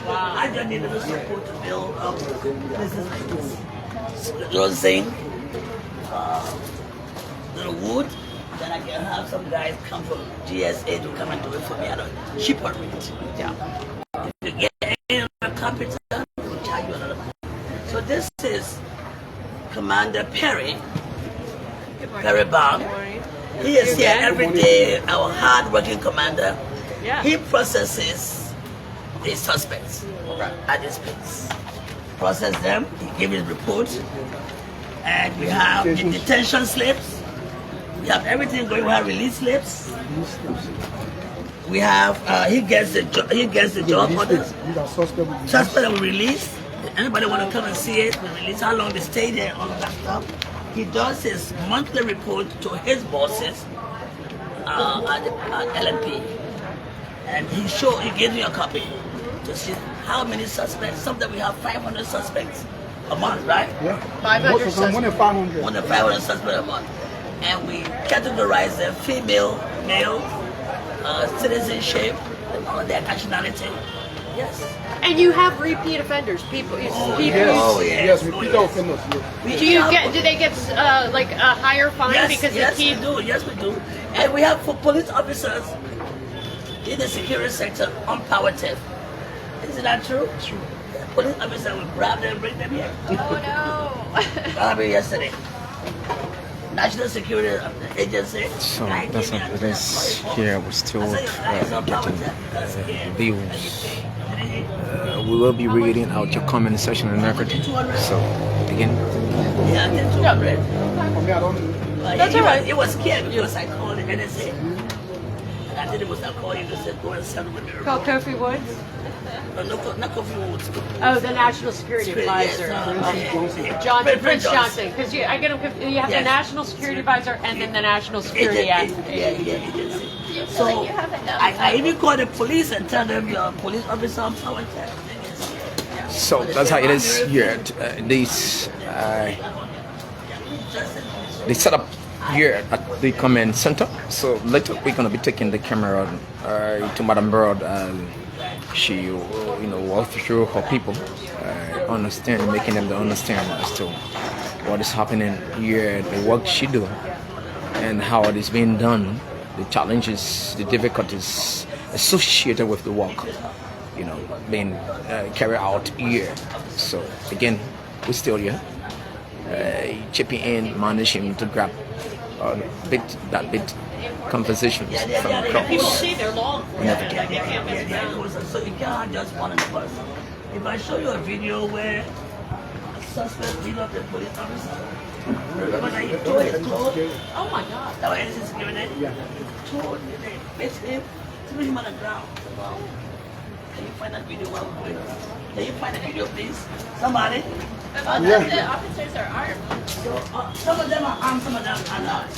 Wow. I just need a little support to build up places like this. You know what I'm saying? Little wood. Then I can have some guys come from GSA to come and do it for me at a cheaper rate. Yeah. If you get any other carpenter, we'll charge you another. So this is Commander Perry Bob. He is here every day, our hard-working commander. Yeah. He processes the suspects at this place. Process them, he gives his report, and we have the detention slips. We have everything going. We have release slips. We have he gets the job orders. Suspect will release. Anybody want to come and see it? We release how long they stay there, all of that stuff. He does his monthly report to his bosses at LNP, and he gives me a copy to see how many suspects. Sometimes we have 500 suspects a month, right? Yeah. 500 suspects. More than 500 suspects a month. And we categorize them female, male, citizenship, and all their nationality. Yes. And you have repeat offenders, people. Yes, repeat offenders. Do they get like a higher fine because yes, we do. Yes, we do. And we have for police officers in the security sector on power theft. Isn't that true? True. The police officer will grab them and bring them here. Oh no. That happened yesterday. National Security Agency. So that's what it is here. We're still getting views. We will be reading out your comment section and everything. So again. Yeah, I get 200. That's all right. It was scared because I called the NSA. And I didn't call you to say go and settle with me. Call Kofi Woods? Not Kofi Woods. Oh, the National Security Advisor. Prince Johnson. Because I get them. You have the National Security Advisor and then the National Security Agency. So I even call the police and tell them you're a police officer on power theft. So that's how it is here. They set up here at the command center. So later we're gonna be taking the camera to Madam Broh. She, walk through her people, making them to understand as to what is happening here, the work she do, and how it is being done, the challenges, the difficulties associated with the work, being carried out here. So again, we're still here, chipping in, managing to grab that bit conversations from across. they're long. So you can't just one in the bus. If I show you a video where a suspect beat up the police officer, remember that he tore his clothes? Oh my God. That was his criminal? Yeah. Tore him, beat him, threw him on the ground. Wow. Can you find that video while we're doing this? Can you find the video, please? Somebody? The officers are armed. So, some of them are armed, some of them are not.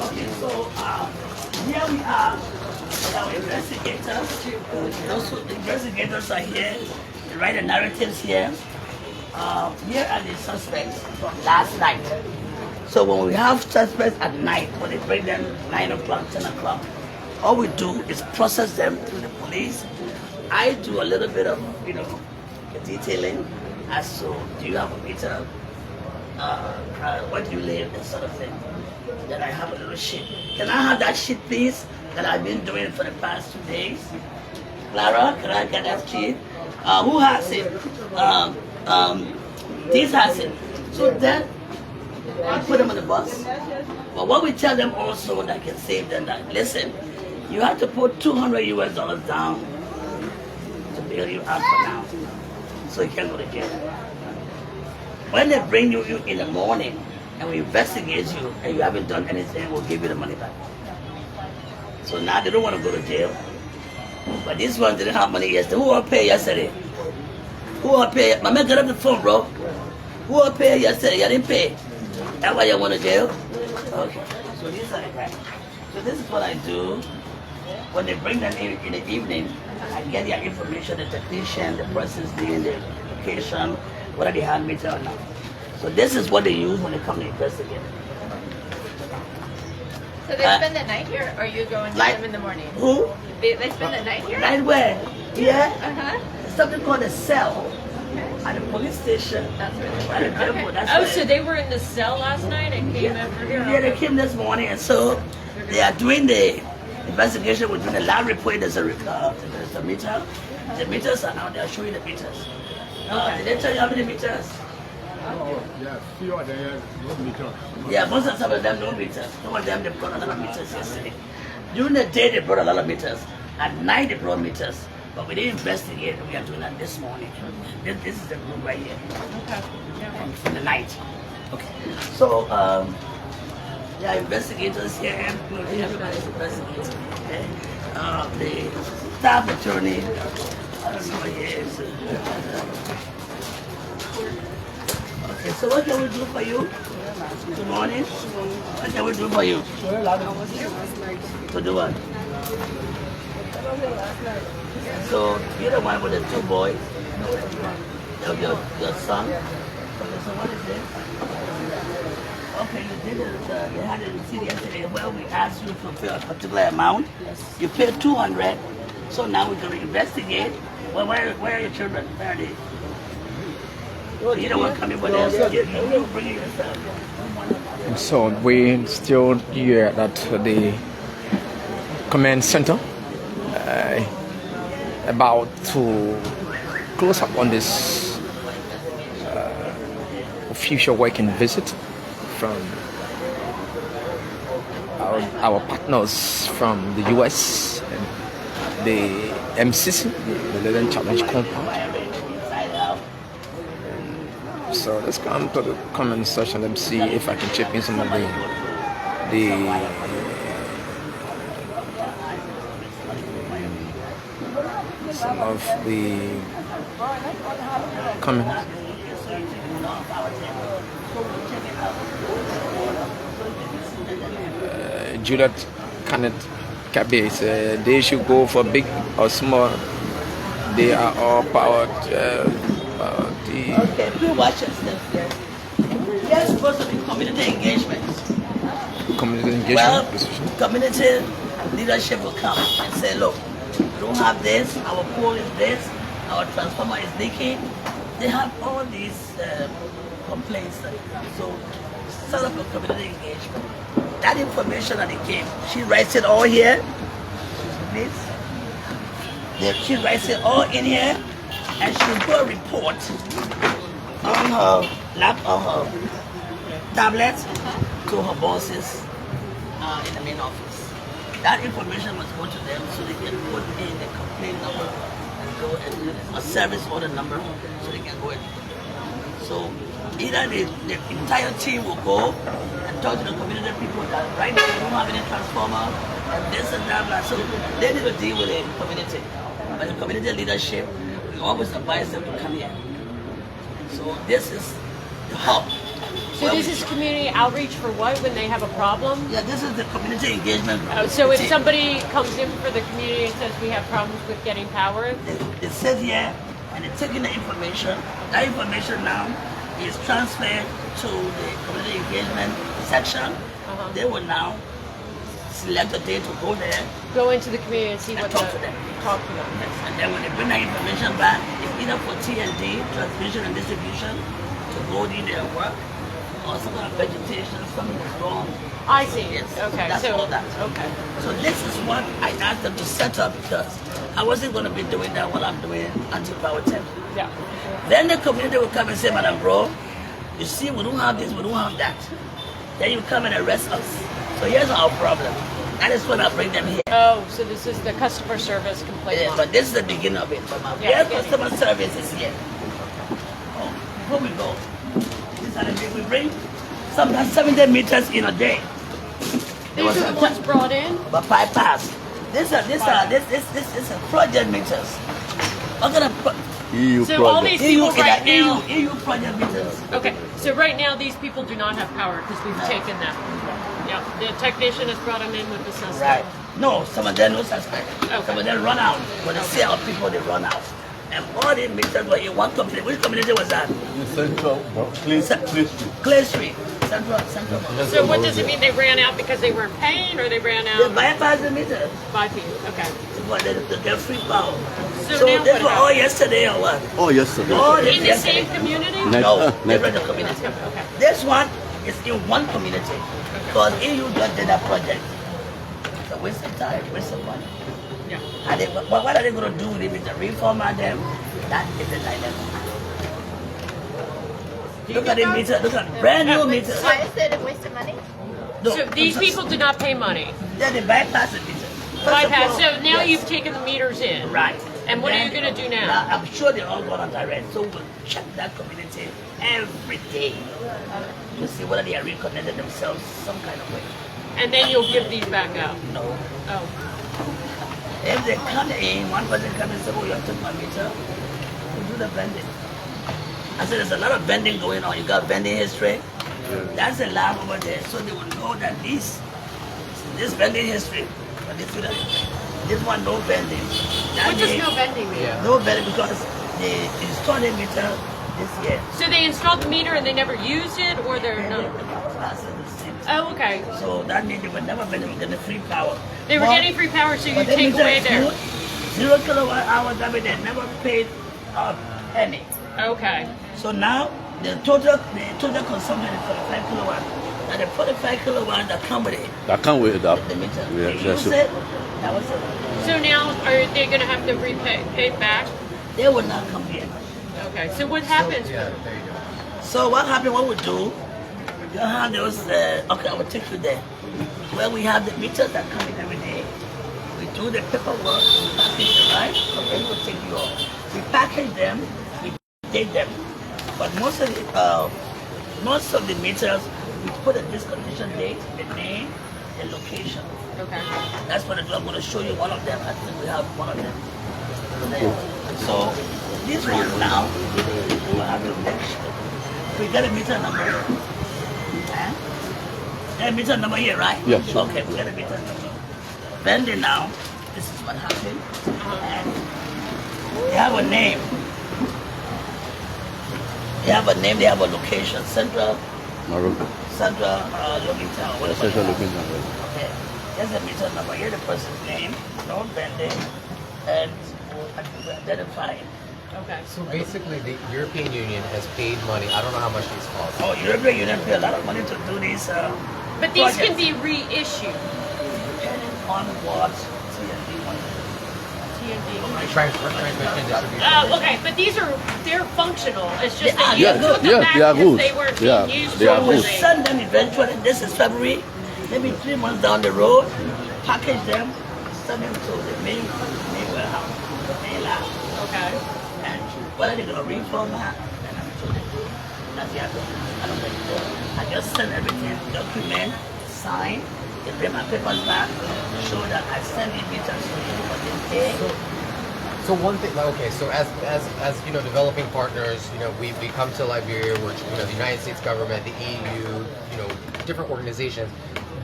Okay, so here we are with our investigators. Those investigators are here. They write the narratives here. Here are the suspects from last night. So when we have suspects at night, when they bring them 9 o'clock, 10 o'clock, all we do is process them through the police. I do a little bit of, the detailing as to, do you have a meter? Where do you live? That sort of thing. Then I have a little sheet. Can I have that sheet, please? That I've been doing for the past 2 days. Clara, can I get that sheet? Who has it? This has it. So then I put them on the bus. But what we tell them also that can save them, that listen, you have to put $200 US down to bail you out for now, so you can't go to jail. When they bring you in the morning and we investigate you and you haven't done anything, we'll give you the money back. So now they don't want to go to jail. But this one didn't have money yesterday. Who all paid yesterday? Who all paid? My man, get up the phone, bro. Who all paid yesterday? You didn't pay. That's why you want to jail? Okay. So these are the guys. So this is what I do. When they bring them in the evening, I get their information, the technician, the person's name, the location, whether they have meter or not. So this is what they use when they come to investigate. So they spend the night here, or you go and get them in the morning? Who? They spend the night here? Night where? Yeah? Uh-huh. It's something called a cell at the police station. That's where they At the depot. That's Oh, where so they were in the cell last night and came over here? Yeah, they came this morning, and so they are doing the investigation. We're doing a lab report. There's a meter. The meters are out there. I'll show you the meters. Did they tell you how many meters? Yeah, few are there, no meter. Yeah, most of some of them no meters. Some of them they brought a lot of meters yesterday. During the day they brought a lot of meters. At night they brought meters. But we didn't investigate. We are doing that this morning. This is the room right here. Okay. From the night. Okay. So there are investigators here. Everybody's investigating. Okay. The staff attorney. I don't know what he is. Okay, so what can we do for you? Good morning. What can we do for you? To do what? So you're the one with the 2 boys. Your son. Okay, so what is it? Okay, you did it. You had it receipt yesterday. Well, we asked you to pay a particular amount. You paid 200. So now we're going to investigate. Well, where are your children? Where are they? You don't want to come in with us. You bring it yourself. So we're still here at the command center, about to close up on this official working visit from our partners from the US and the MCC, the Millennium Challenge Corporation. So let's come to the comment section. Let me see if I can chip in some of the comments. Juliet Canet Kabe said they should go for big or small. They are all powered. Okay, we watch this. We are supposed to be community engagement. community engagement Well, decision? community leadership will come and say, look, we don't have this, our pole is this, our transformer is leaking. They have all these complaints. So set up a community engagement. That information that they gave, she writes it all here. Please. She writes it all in here, and she'll do a report on her tablet to her bosses in the main office. That information must go to them so they can put in the complaint number and go and a service order number so they can go and so either the entire team will go and talk to the community people that right now they don't have any transformer and this and that, blah. So they need to deal with the community. But the community leadership, we always advise them to come here. So this is the hub. So this is community outreach for what, when they have a problem? Yeah, this is the community engagement group. Oh, so if somebody comes in for the community and says we have problems with getting power? It says here, and they're taking the information. That information now is transferred to the community engagement section. They will now select a day to go there. Go into the community and see what talk to them. Talk to them. Yes. And then when they bring that information back, it's either for T&D, transmission and distribution, to go in their work, or some kind of vegetation, something was wrong. I see. Yes. Okay. That's all that. Okay. So this is what I asked them to set up because I wasn't going to be doing that while I'm doing anti-power tech. Yeah. Then the community will come and say, Madam Broh, you see, we don't have this, we don't have that. Then you come and arrest us. So here's our problem. That is when I bring them here. Oh, so this is the customer service complaint Yeah, line. but this is the beginning of it. But my real customer service is here. Oh, before we go, these are the things we bring. Sometimes 70 meters in a day. These are the ones brought in? But bypass. This is a project meters. I'm gonna put EU So all these people right now. EU project meters. Okay, so right now these people do not have power because we've taken them. Yeah, the technician has brought them in with the system. Right. No, some of them no suspect. Okay. Some of them run out. When they see our people, they run out. And all the meters were in one community. Which community was that? Central, Clay Street. Central. So what does it mean? They ran out because they weren't paying, or they ran They out bypass the meters. by people? Okay. To get free power. So now this what was all happened? yesterday or what? Oh, yesterday. All this In the yesterday. same community? No, different community. Okay. This one is in one community. Because EU just did that project. It's a waste of time, waste of money. Yeah. And what are they going to do with it? With the reformat them? That is the dilemma. Look at the meter, look at brand new meters. Why is it a waste of money? No, So these people did not pay money. Then they bypass the meter. First of Bypass. all, So now yes. you've taken the meters in. Right. And what are you Then, going to do now? I'm sure they're all going on direct. So we'll check that community every day to see whether they are reconnected themselves some kind of way. And then you'll give these back out. No. Oh. If they come in, one person comes and says, oh, you have took my meter, we do the vending. I said, there's a lot of vending going on. You got vending history. That's a lab over there. So they will know that this vending history, but this one, no vending. That What does means no vending mean? no vending because they installed a meter this year. So they installed the meter and they never used it, or they're And not? the power class is the same. Oh, okay. So that means they were never getting free power. They were But- getting free power, so you but the take meter away is their. good. 0 kilowatt hours, that means they never paid a penny. Okay. So now the total consumption is 45 kilowatt. And the 45 kilowatt that come with it, I can't wait that. the meter. Yeah, They that's use it. it, that was it. So now are they going to have to pay back? They will not come here. Okay. So what happens? So what happened, what we do, you have those, okay, I will take you there. Where we have the meters that come in every day. We do the paperwork, we package them, right? Okay, we'll take you off. We package them, we date them. But most of the meters, we put a disconnection date, the name, the location. Okay. That's what I'm going to show you one of them. I think we have one of them. So this one now, we will have to make sure. We get a meter number. A meter number here, right? Yeah, sure. Okay, we get a meter number. Then now, this is what happened. And they have a name. They have a name, they have a location. Central Morocco. Central looking town. What about Central that? looking at it. Okay. There's a meter number. Here's the person's name, no vending, and identify. Okay. So basically, the European Union has paid money. I don't know how much these cost. Oh, European Union pay a lot of money to do these. But these can projects. be reissued. Depending on what TND wants. Transmission distribution. Okay, but they're functional. It's just They are, that you yeah, took yeah, them back they are because good. they weren't Yeah, being used they are We'll good. properly. send them eventually. This is February. Maybe 3 months down the road, package them, send them to the main warehouse, the main lab. Okay. And whether they're gonna reformat, then I'm sure they do. That's the other. I don't think so. I just send everything, document, sign, they bring my papers back, show that I send the meters to you, but they pay. So one thing, okay, so as you know, developing partners, you know, we come to Liberia, which, you know, the United States government, the EU, you know, different organizations,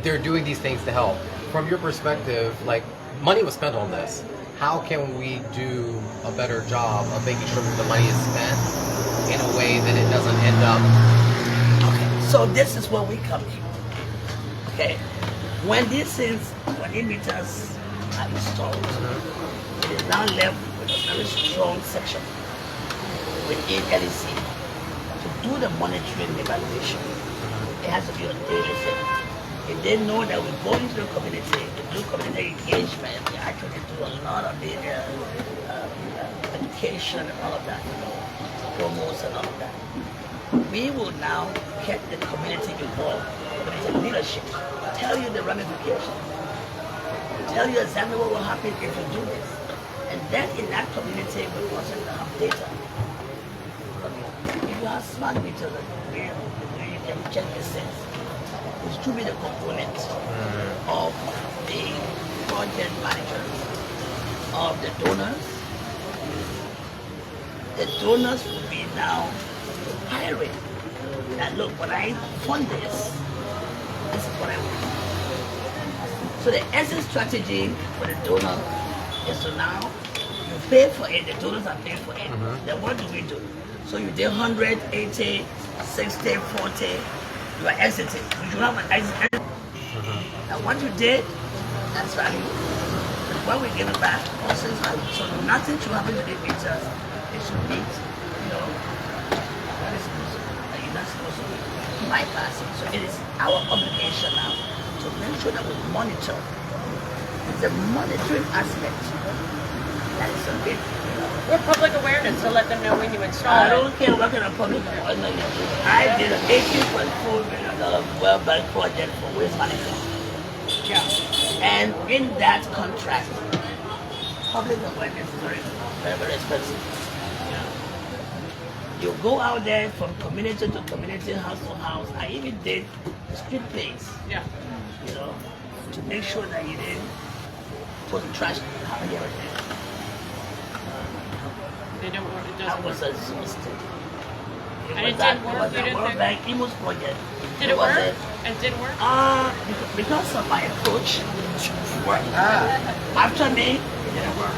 they're doing these things to help. From your perspective, like, money was spent on this. How can we do a better job of making sure that the money is spent in a way that it doesn't end up? Okay, so this is where we come in. Okay, when these meters are installed, it is now left with a very strong section within LEC to do the monitoring and evaluation. It has to be a daily thing. If they know that we go into the community, we do community engagement, we actually do a lot of the education and all of that, promos and all of that. We will now get the community involved, community leadership, tell you the ramifications, tell you exactly what will happen if you do this. And then in that community, we also have data. If you have smart meters where you can check the sense, which should be the component of the project managers, of the donors. The donors will be now hiring. That look, when I fund this is what I want. So the exit strategy for the donor is to now you pay for it, the donors are paying for it. Then what do we do? So you did 100, 80, 60, 40, you are exiting. You should have an exit. And what you did, that's value. What we give it back also is value. So nothing should happen to the meters. It should meet, you know, what is supposed to be. That you're not supposed to be bypassing. So it is our obligation now to make sure that we monitor. It's the monitoring aspect that is a bit, you know. Or public awareness to let them know when you install I it. don't care what kind of public awareness you do. I did an $18.4 million World Bank project for waste management. Yeah. And in that contract, public awareness is very, very, very expensive. You go out there from community to community, house to house. I even did street plays, Yeah. you know, to make sure that you didn't put trash out here and there. They don't want it That doesn't was work. a mistake. And it that, didn't work? It was You a didn't World think- Bank Emos project. Did it was work? It didn't work? Because of my approach, it worked. After me, it didn't work.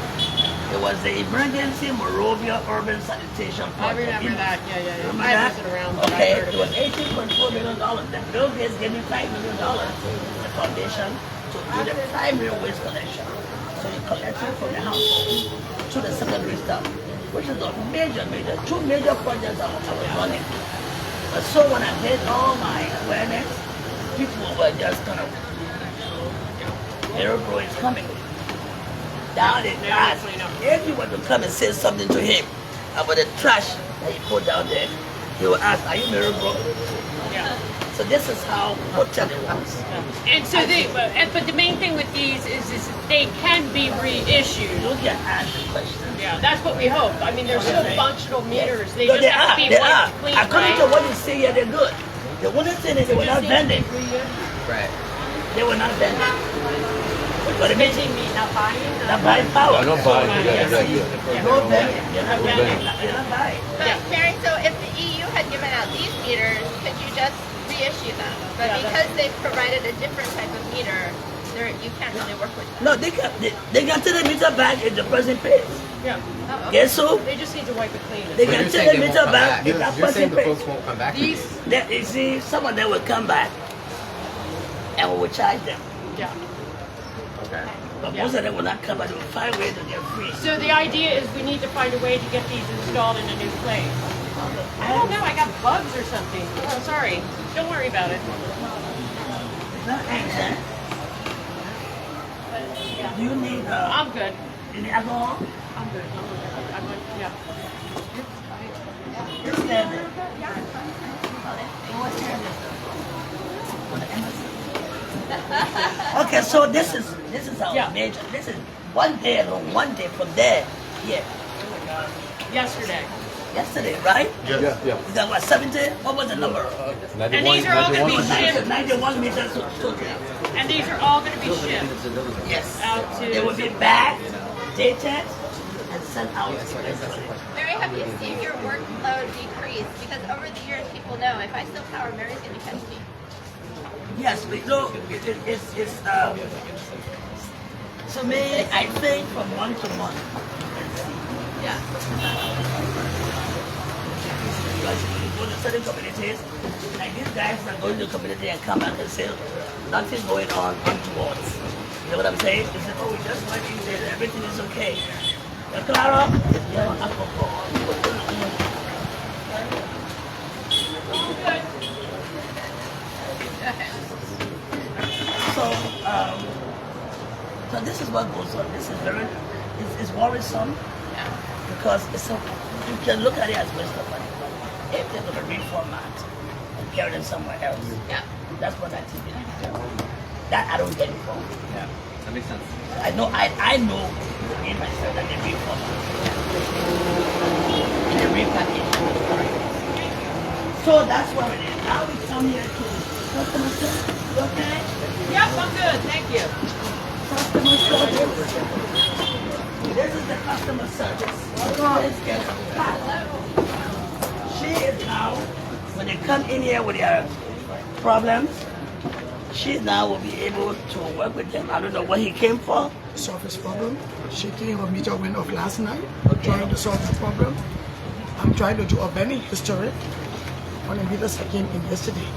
It was the emergency Morovia urban sanitation I project. remember that. Yeah. Remember I that? wasn't around, but I Okay, heard it of was it. $18.4 million. Then Bill Gates gave me $5 million the foundation to do the primary waste collection. So you collect it from the household to the secondary stuff, which is a two major projects I was running. But so when I did all my awareness, people were just kind of, Mary Broh is coming. Down in class, everyone will come and say something to him about the trash that he put down there. He will ask, are you Mary Broh? Yeah. So this is how hotel it works. And so but the main thing with these is they can be reissued. You can ask the question. Yeah, that's what we hope. I mean, they're still functional meters. They No, just have to be wiped clean, According to right? what you see here, they're good. The only thing is they were not bending. Right. They were not bending. But it means Not buying? not buying power. I'm not buying. Yeah. No bending. You're not bending. Yeah. You're not buying. But Mary, so if the EU had given out these meters, could you just reissue them? But Yeah, because they've provided a different type of meter, You can't really work with them. No, they can take the meter back if the person pays. Yeah. Oh, okay. Yes, so They just need to wipe it clean. they So can you're take saying the they won't meter come back back. if that You're saying person the pays. folks won't come back to you. Then, you see, some of them will come back and we will charge them. Yeah. Okay. But most of them will not come back. They will find ways to get free. So the idea is we need to find a way to get these installed in a new place. I don't know, I got bugs or something. Oh, sorry. Don't worry about it. Not accent. Do you need I'm good. any alcohol? I'm good. I'm good. Yeah. Just stand there. Okay, so this is our Yeah. major. This is one day alone, one day from there. Yeah. Yesterday. Yesterday, right? Yes. Yeah. Is that what, 70? What was the number? And these are all going to be shipped. 91 meters. And these are all going to be shipped Yes. out to. They will be bagged, dated, and sent out. Mary, have you seen your workload decrease? Because over the years, people know if I still power, Mary's going to catch me. Yes, but look, it's to me, I think from month to month. Yeah. Because you go to certain communities, like these guys are going to the community and come back and say, nothing going on untoward. You know what I'm saying? They say, oh, we just went in there, everything is okay. Clara, yeah, alcohol. So this is what goes on. This is it's worrisome because you can look at it as waste of money. If they're going to reformat and carry them somewhere else, Yeah. that's what I think. That I don't get it from. Yeah, that makes sense. I know in myself that they reformat and they repackage. So that's what it is. Now we come here to customer service. You okay? Yep, I'm good. Thank you. Customer service. This is the customer service. She is now, when they come in here with their problems, she now will be able to work with them. I don't know what he came for. Surface problem. She came, her meter went off last night. Trying to solve the problem. I'm trying to do a vending history on the meters that came in yesterday.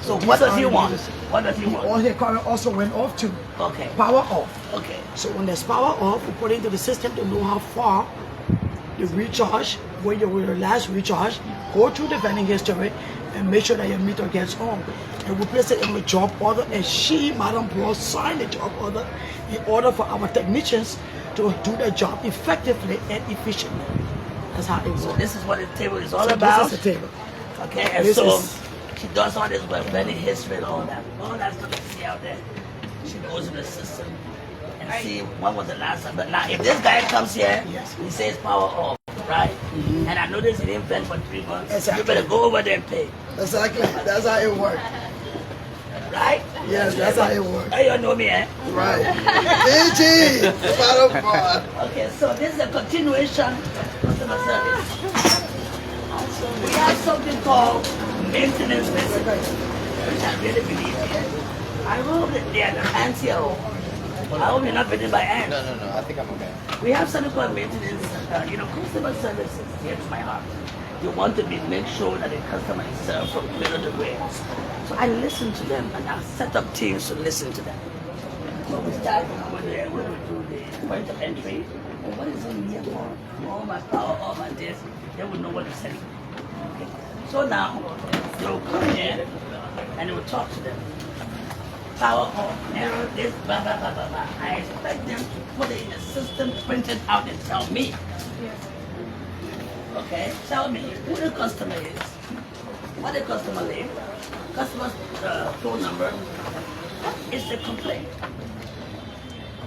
So what does he want? What does he All want? her current also went off too. Okay. Power off. Okay. So when there's power off, we put it into the system to know how far the recharge, where you will last recharge, go through the vending history and make sure that your meter gets on. And we place it in the job order, and she, Madam Broh, signed the job order in order for our technicians to do their job effectively and efficiently. That's how it works. So this is what the table is all So about. this is the table. Okay, and This so is- she does all this with vending history and all that. All that stuff you see out there. She goes in the system and see when was the last time. But now if this guy comes here, Yes. he says power off, right? And I noticed he didn't vent for 3 months. Exactly. You better go over there and pay. Exactly. That's how it works. Right? Yes, that's how it works. Now you know me, eh? Right. DG, Madam Broh. Okay, so this is a continuation of customer service. So we have something called maintenance visits, which I really believe in. I hope that they are the hands here. I hope you're not bidding by hand. No, I think I'm okay. We have something called maintenance, customer service is dear to my heart. You want to make sure that the customer is served from middle to way. So I listen to them and I've set up teams to listen to them. So we start with when we do the point of entry. And what is in here for? All my power, all my this, they will know what to say. Okay. So now they will come here and they will talk to them. Power off, error, this, blah, blah, blah, blah, blah. I expect them to put it in the system, print it out and tell me. Okay, tell me who the customer is, what the customer name, customer's phone number, is the complaint.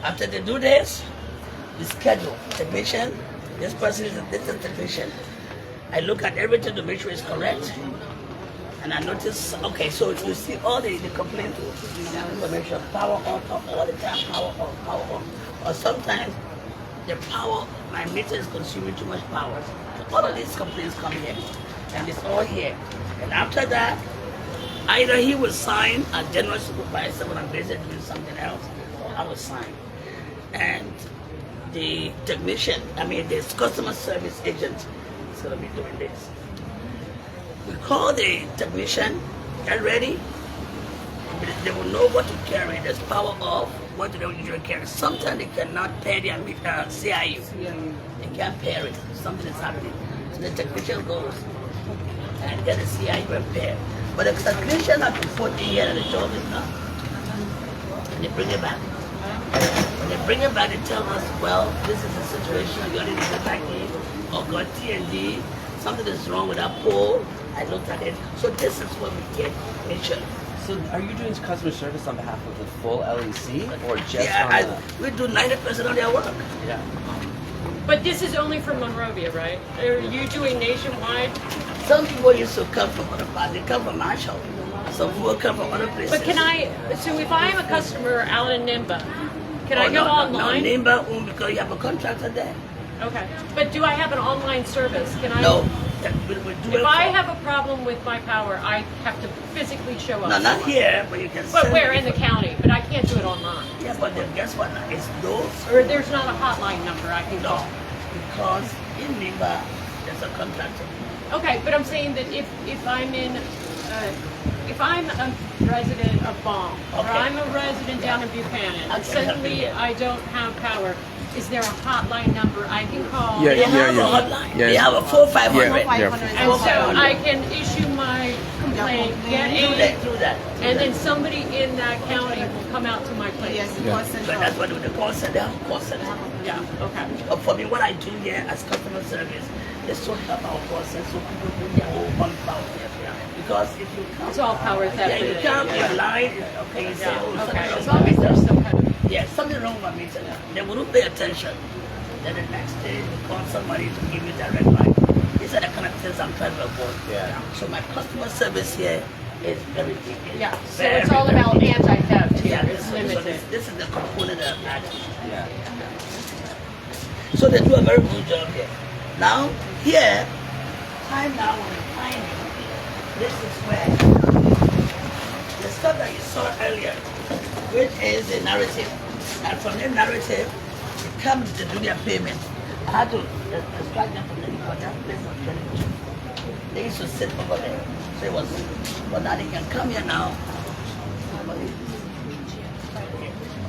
After they do this, the schedule, technician, this person is a technician. I look at everything to make sure it's correct. And I notice, okay, so you see all the complaint information, power on all the time, power on. Or sometimes the power, my meter is consuming too much power. So all of these complaints come here, and it's all here. And after that, either he will sign a general supervisor when I'm busy doing something else, I will sign. And the technician, this customer service agent is going to be doing this. We call the technician, get ready. They will know what to carry. There's power off, what do they usually carry. Sometimes they cannot pair their CIU. They can't pair it. Something is happening. So the technician goes and get the CIU repaired. But the technician has been 14 years and the job is done. And they bring it back. When they bring it back, they tell us, well, this is the situation. You already got back in, or got T&D. Something is wrong with that pole. I looked at it. So this is what we get insurance. So are you doing customer service on behalf of the full LEC or just on we do 90% of their work. Yeah. But this is only for Monrovia, right? Are you doing nationwide? Some people used to come from other parts. They come from Marshall. Some people come from other places. But so if I'm a customer out in Nimba, can I go online? No, Nimba, because you have a contractor there. Okay. But do I have an online service? Can I? No. If I have a problem with my power, I have to physically show up. No, not here, but you can. But where in the county? But I can't do it online. Yeah, but then guess what? It's those. Or there's not a hotline number I can call. Because in Nimba, there's a contractor. Okay, but I'm saying that if I'm in, if I'm a resident of Baum, or I'm a resident down in Buchanan, and suddenly I don't have power, is there a hotline number I can call? They have a hotline. They have a 4500. And so I can issue my complaint, get aid, through that. and then somebody in that county will come out to my place. Yes, So that's what the call center. Yeah, okay. But for me, what I do here as customer service is to help our process so people do their own power. Because if you come, It's all power theft. you come, you're lying, okay, you say, Okay, as long as there's some kind of. yeah, something wrong with my meter. They wouldn't pay attention. Then the next day, you call somebody to give you direct line. These are the kind of things I'm trying to avoid. Yeah. So my customer service here is very big. Yeah, so it's all about anti-theft here. Yeah, It's limited. this is the component that matters. Yeah. So they do a very good job here. Now, here, time now when we find it, this is where the stuff that you saw earlier, which is the narrative. And from the narrative, it comes to do their payment. I had to extract them from the recorder. They used to sit over there. So it was, but now they can come here now.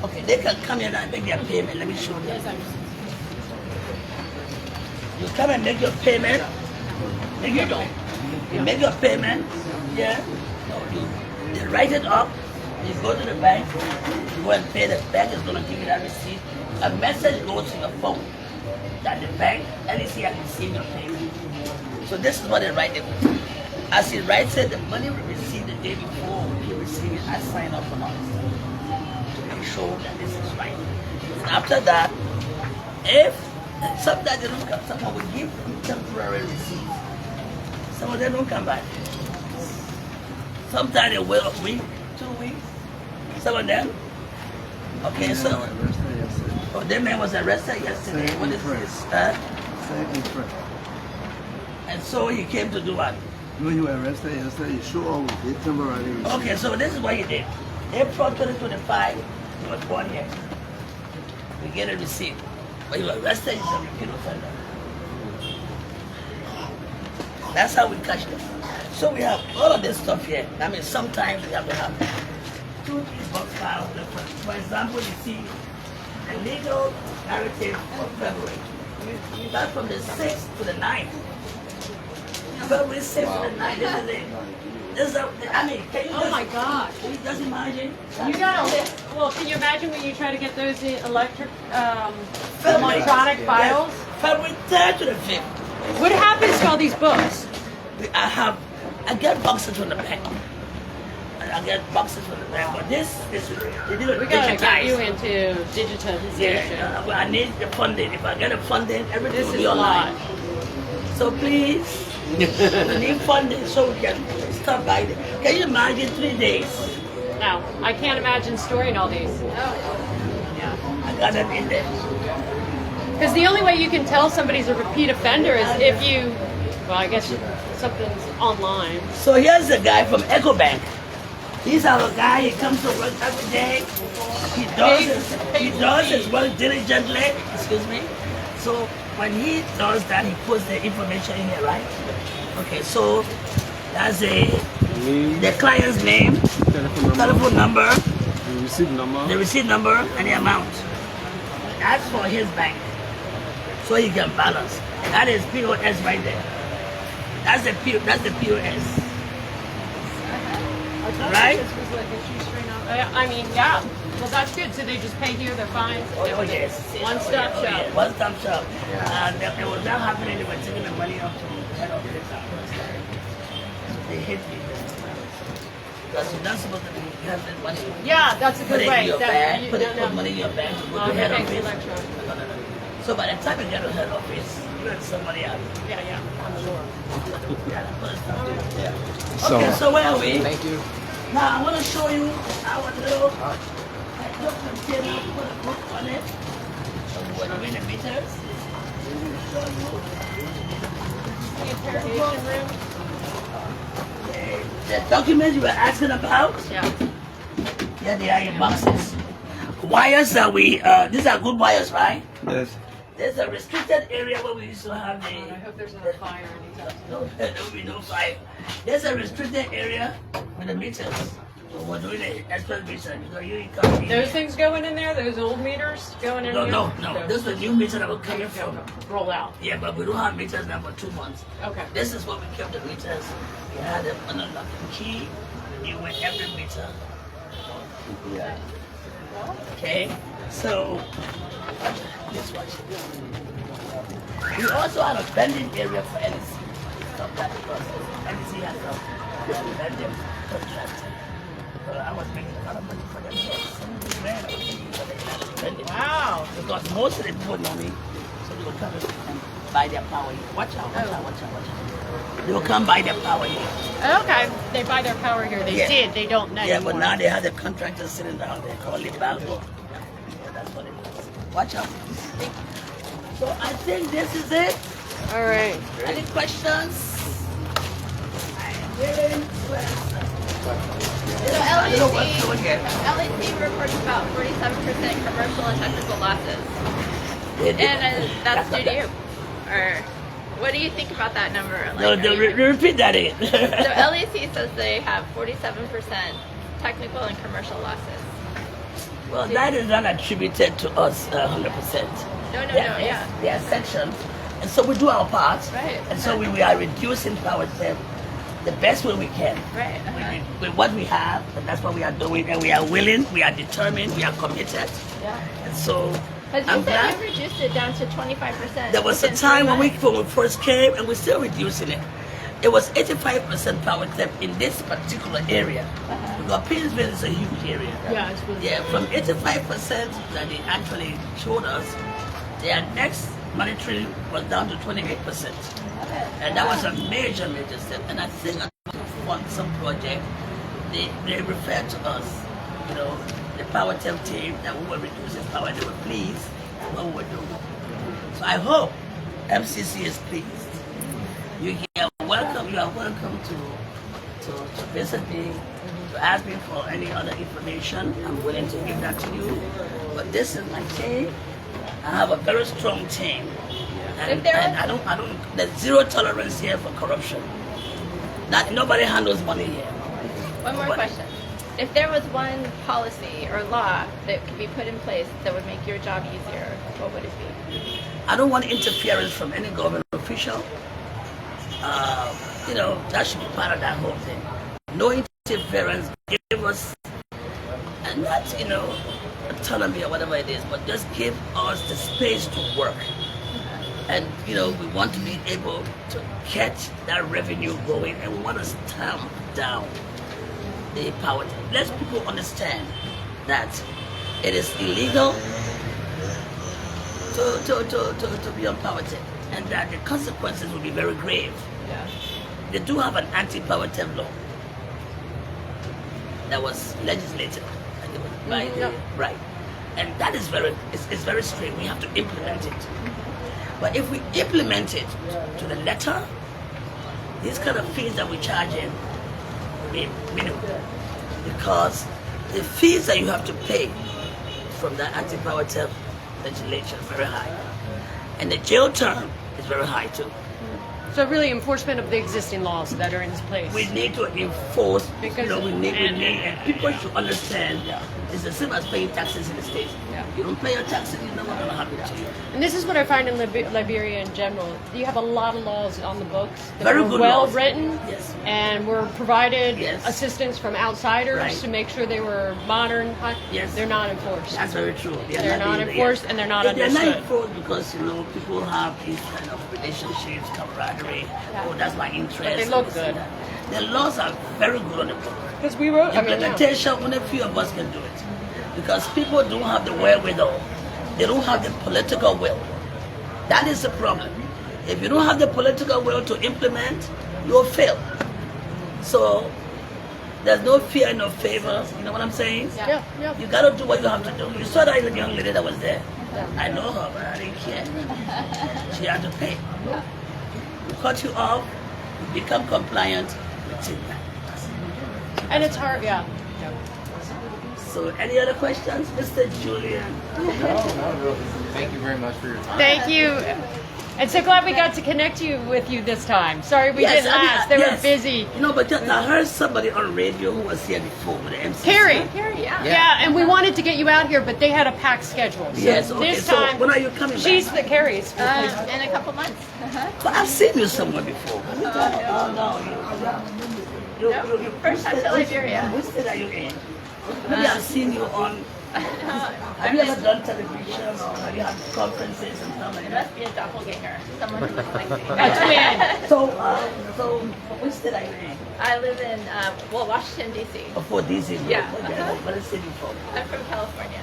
Okay, they can come here now and make their payment. Let me show you. You come and make your payment. You make your payment. Yeah. You write it up. You go to the bank. You go and pay. The bank is going to give you that receipt. A message goes to your phone that the bank, LEC, has received your payment. So this is what they write it. As he writes it, the money we receive the day before he receives it, I sign up on it to make sure that this is right. And after that, if sometimes they don't come, someone will give them temporary receipts. Some of them don't come back. Sometimes they wait a week, 2 weeks. Some of them. Okay, so that man was arrested yesterday. What is this? And so he came to do what? When you were arrested yesterday, you show up with the temporary receipt. Okay, so this is what he did. April 2025, he was born here. We get a receipt. But he was arrested, he's a repeat offender. That's how we catch them. So we have all of this stuff here. I mean, sometimes we have to have 2-3 box files. For example, you see the legal narrative of February. We got from the 6th to the 9th. February 6th to the 9th. This is it. This is I mean, can you Oh my God. Can you just imagine? You gotta well, can you imagine when you try to get those electronic files? February 3rd to the 5th. What happens to all these books? I get boxes from the bank. I get boxes from the bank, but this is they do it We gotta get digitized. you into digitization. Yeah, I need the funding. If I get the funding, everything This will is be a online. lot. So please, we need funding so we can start by it. Can you imagine 3 days? No, I can't imagine storing all these. I got them in there. Because the only way you can tell somebody's a repeat offender is if you, well, I guess something's online. So here's the guy from EcoBank. He's our guy. He comes to work every day. He does his work diligently. Excuse me. So when he does that, he puts the information in here, right? Okay, so that's the client's name, telephone number, the receipt number, and the amount. That's for his bank, so he can balance. That is POS right there. That's the POS. Right? I mean, yeah. Well, that's good. So they just pay here, they're fine. Oh yes. One-stop shop. Yeah. One-stop shop. It was not happening. They were taking the money up to head office. They hit me. Because you're not supposed to be having money. Yeah, that's a Put good it way. in your bag. Put money in your bag to go to head office. No. So by the time you get to head office, you let somebody out. Yeah, I'm sure. So, Okay, so where are we? thank you. Now I want to show you our little container, put a book on it. So we're doing the meters. The interrogation room. The documents you were asking about, Yeah. they are in boxes. Wires that these are good wires, right? Yes. There's a restricted area where we used to have I hope there's not a fire anytime soon. no, there will be no fire. There's a restricted area with the meters. So we're doing the express meter because you can't be. Those things going in there, those old meters going in here? No. This is the new meter that we're coming from. Roll out. Yeah, but we don't have meters now for 2 months. Okay. This is what we kept the meters. We had them on a lock and key. You went every meter. Yeah. Okay, so let's watch it. We also have a vending area for LEC. Stop that because LEC has a vending contract. So I was making a lot of money for them. Wow. Because most of the people know me, so they will come and buy their power here. Watch out. They will come buy their power here. Okay. They buy their power here. They Yeah. did. They don't now. Yeah, but now they have the contractors sitting down there called Liberia. That's what it is. Watch out. So I think this is it. All right. Any questions? So I don't know what to do again. LEC reports about 47% commercial and technical losses. They- And that's due not to you. Or what do you think about that number? Like, No, repeat that again. so LEC says they have 47% technical and commercial losses. Well, that is not attributed to us 100%. No, yeah. They are sections. And so we do our part. Right. And so we are reducing power theft the best way we can. Right. With what we have, and that's what we are doing. And we are willing, we are determined, we are committed. Yeah. And so Because I'm you said glad. you reduced it down to 25%. There was a within time 3 when months. we first came, and we're still reducing it. It was 85% power theft in this particular area. Because Painesville is a huge area. Yeah, it's really Yeah, from 85% that they actually showed us, their next monitoring was down to 28%. And that was a major step. And I think on some project, they referred to us, the power theft team, that we were reducing power. They were pleased with what we were doing. So I hope MCC is pleased. You are welcome to visit me, to ask me for any other information. I'm willing to give that to you. But this is my team. I have a very strong team. And I don't there's zero tolerance here for corruption. Nobody handles money here. One more question. If there was one policy or law that could be put in place that would make your job easier, what would it be? I don't want interference from any government official. That should be part of that whole thing. No interference. Give us, and not, autonomy or whatever it is, but just give us the space to work. And, we want to be able to catch that revenue going, and we want to stamp down the power. Let people understand that it is illegal to be on power tech, and that the consequences will be very grave. Yeah. They do have an anti-power theft law that was legislated, right, and that is it's very strict. We have to implement it. But if we implement it to the letter, these kind of fees that we charge in will be minimal. because the fees that you have to pay from the anti-power theft legislation is very high. And the jail term is very high too. So really enforcement of the existing laws that are in place. We need to enforce, Because- we need, and people should understand it's the same as paying taxes in the States. Yeah. You don't pay your taxes, you know what's going to happen to you. And this is what I find in Liberia in general. You have a lot of laws on the books that Very were good well laws. written, Yes. and were provided Yes. assistance from outsiders Right. to make sure they were modern. Yes. They're not enforced. That's very true. They're not enforced and they're not They're not understood. enforced because, people have these kind of relationships, camaraderie. Oh, that's my interest. But they look and this and good. that. The laws are very good on the book. Because we wrote. Implementation, only a few of us can do it. Because people don't have the wherewithal. They don't have the political will. That is the problem. If you don't have the political will to implement, you'll fail. So there's no fear, no favor. You know what I'm saying? Yeah. You gotta do what you have to do. You saw that young lady that was there. I know her, but I didn't care. She had to pay. We cut you off, you become compliant, it's in that. And it's hard. Yeah. So any other questions, Mr. Julian? Thank you very much for your time. Thank you. And so glad we got to connect with you this time. Sorry we Yes, didn't I mean, last. They yes. were busy. But just, I heard somebody on radio who was here before with the MCC. Carrie. Yeah. Yeah, and we wanted to get you out here, but they had a packed schedule. So Yes, okay. this So time, when are you coming she's back? the Carrie's. In a couple months. But I've seen you somewhere before. No. First time to Liberia. Which state are you in? Maybe I've seen you on. Have you ever done television or have you had conferences and stuff like It that? must be a doppelganger. Someone who looks like me. A twin. So which state are you in? I live in, Washington, D.C. Before DC? Yeah. What city you from? I'm from California.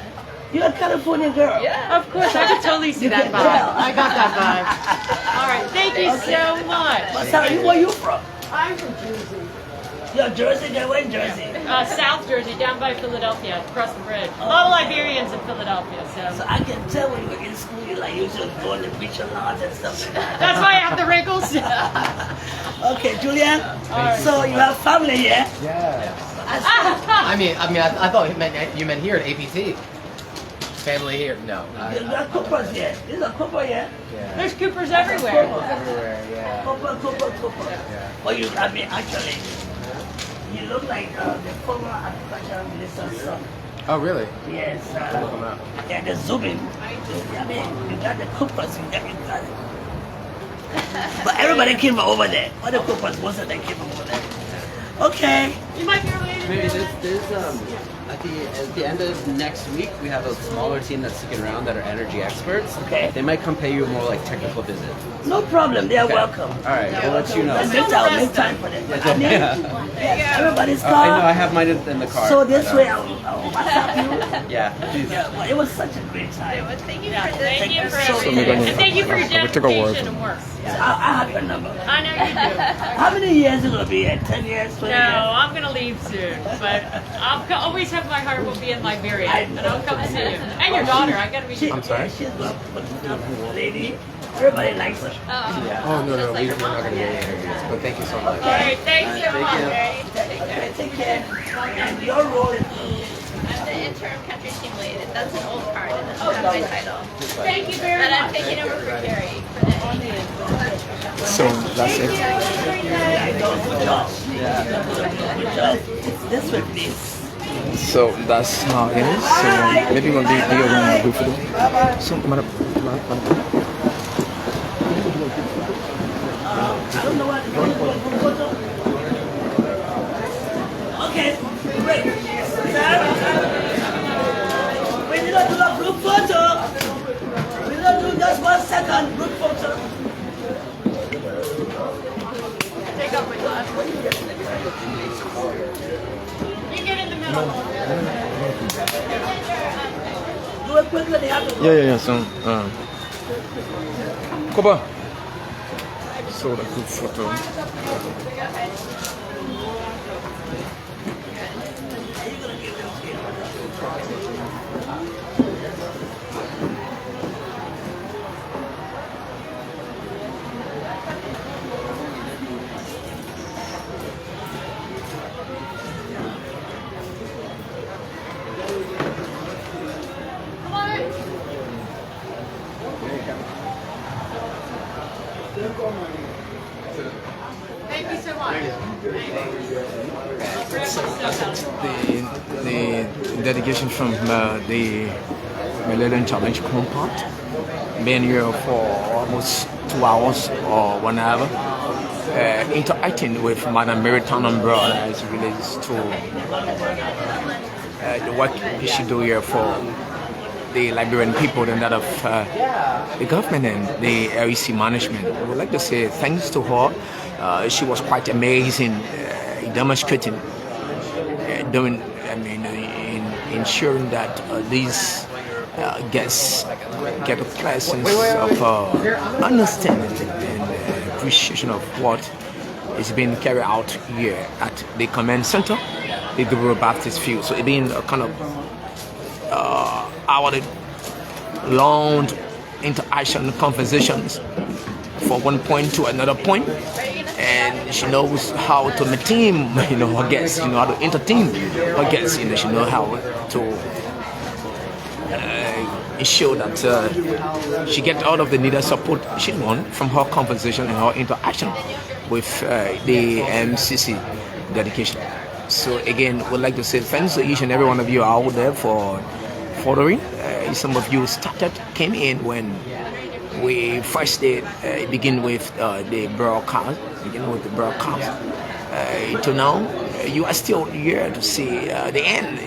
You're a California girl. Yeah. Of course, I could totally see You that can vibe. tell. I got that vibe. All right, thank you so much. Sorry, where you from? I'm from Jersey. You're Jersey, girl. Where in Jersey? South Jersey, down by Philadelphia, across the bridge. A lot of Liberians in Philadelphia, So so. I can tell when you were in school, you usually go on the beach a lot and stuff like that. That's why I have the wrinkles. Okay, Julian. So you have family here? Yeah. I I thought you meant here at APT. Family here? No. You got Coopers here. These are Cooper here. Yeah. There's Coopers everywhere. Everywhere. Yeah. Cooper. Yeah. Well, actually, you look like the former agricultural minister's son. Oh, really? Yes. Look 'em up. Yeah, the Zubin. You got the Coopers, you got it. But everybody came from over there. All the Coopers, most of them came from over there. Okay. You might be related. Maybe there's at the end of next week we have a smaller team that's sticking around that are energy experts. Okay. They might come pay you a more like technical visit. No problem. They are Okay. welcome. All right, we'll let you know. I'll make time for them. I mean, yes, everybody's I car. know I have mine in the car. So this I know. way I'll WhatsApp you. Yeah, please. Yeah, well, it was such a great time. Thank you Yeah, for this. thank you for So everything. we're gonna- And thank you for your we'll take a word. dedication and work. I have your number. I know you do. How many years it will be? 10 years, 20 No, years? I'm gonna leave soon, but always have my heart will be in Liberia, and I'll come see you. And your daughter, I gotta meet you. I'm sorry? She's a lady. Everybody likes her. Oh, no, we're not going to get any interviews, but thank you so much. All right, thanks so much. Okay, take care. And your role is I'm the interim country team lead. That's an old card, and this is my title. Thank you very And I'm much. taking over for Carrie for the So that's it. good job. Good job. It's this way, please. So that's how it is. So maybe one day they are going to go for them. So, madam. I don't know what to do. Okay, great. We did not do a group photo. We did not do just 1 second group photo. Take off my glasses. You get in the middle. Do it quickly. They have to go. Yeah. So, Koba. So the group photo. the delegation from the Millennium Challenge Corporation, been here for almost 2 hours or 1 hour, interacting with Madam Mary Broh as it relates to the work she do here for the Liberian people and that of the government and the LEC management. I would like to say thanks to her. She was quite amazing, demonstrating, ensuring that these guests get a presence of understanding and appreciation of what is being carried out here at the command center, the Duport Baptist Field. So it being a kind of hour-long interaction conversations from one point to another point, and she knows how to team, her guests, how to entertain her guests, she knows how to ensure that she gets all of the needed support she wants from her conversation and her interaction with the MCC Delegation. So again, we'd like to say thanks to each and every one of you out there for following. Some of you came in when we first did begin with the broadcast, to now you are still here to see the end,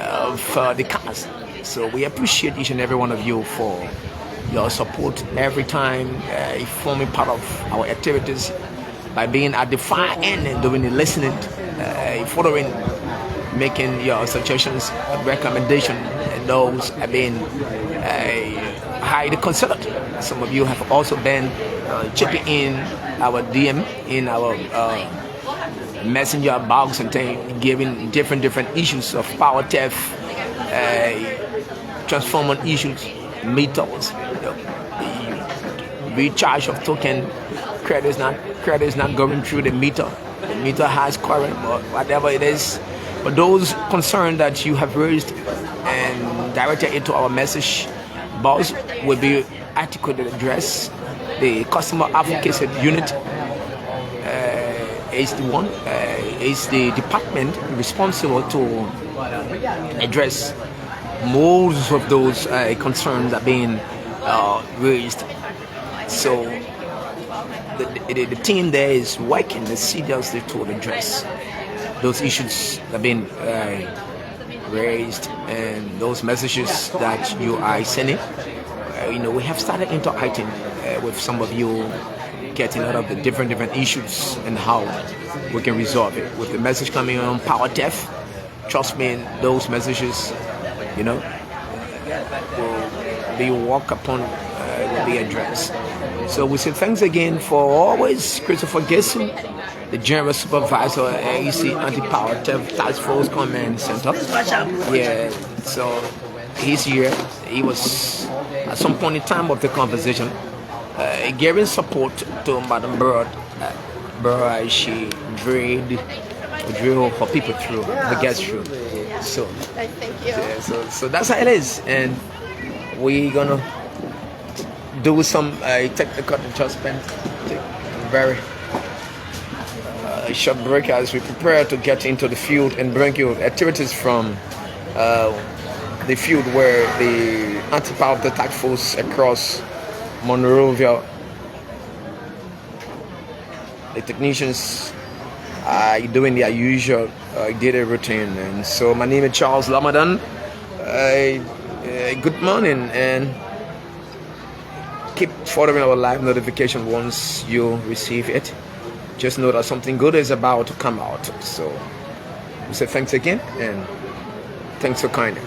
of the cast. So we appreciate each and every one of you for your support every time, forming part of our activities by being at the far end and doing the listening, following, making your suggestions, recommendations, and those have been highly considered. Some of you have also been chipping in our DM, in our messenger box, and giving different issues of power theft, transformer issues, meters, recharge of token, credit is not going through the meter. The meter has current, but whatever it is. But those concerns that you have raised and directed into our message box will be adequately addressed. The customer advocacy unit is the department responsible to address most of those concerns that are being raised. So the team there is working seriously to address those issues that have been raised and those messages that you are sending. We have started interacting with some of you, getting out of the different issues and how we can resolve it. With the message coming on power theft, trust me, those messages, will be walked upon, will be addressed. So we say thanks again for always Christopher Gesson, the General Supervisor at LEC Anti-Power Theft Taskforce Command Center. Yeah, so he's here. He was at some point in time of the conversation giving support to Madam Broh. She drew her people through, the guests through. So Thank you. yeah, so that's how it is, and we're gonna do some technical adjustment, very short break as we prepare to get into the field and bring you activities from the field where the anti-power of the task force across Monrovia, the technicians are doing their usual daily routine. And so my name is Charles Ramadan. Good morning, and keep following our live notification once you receive it. Just know that something good is about to come out. So we say thanks again, and thanks for kindly.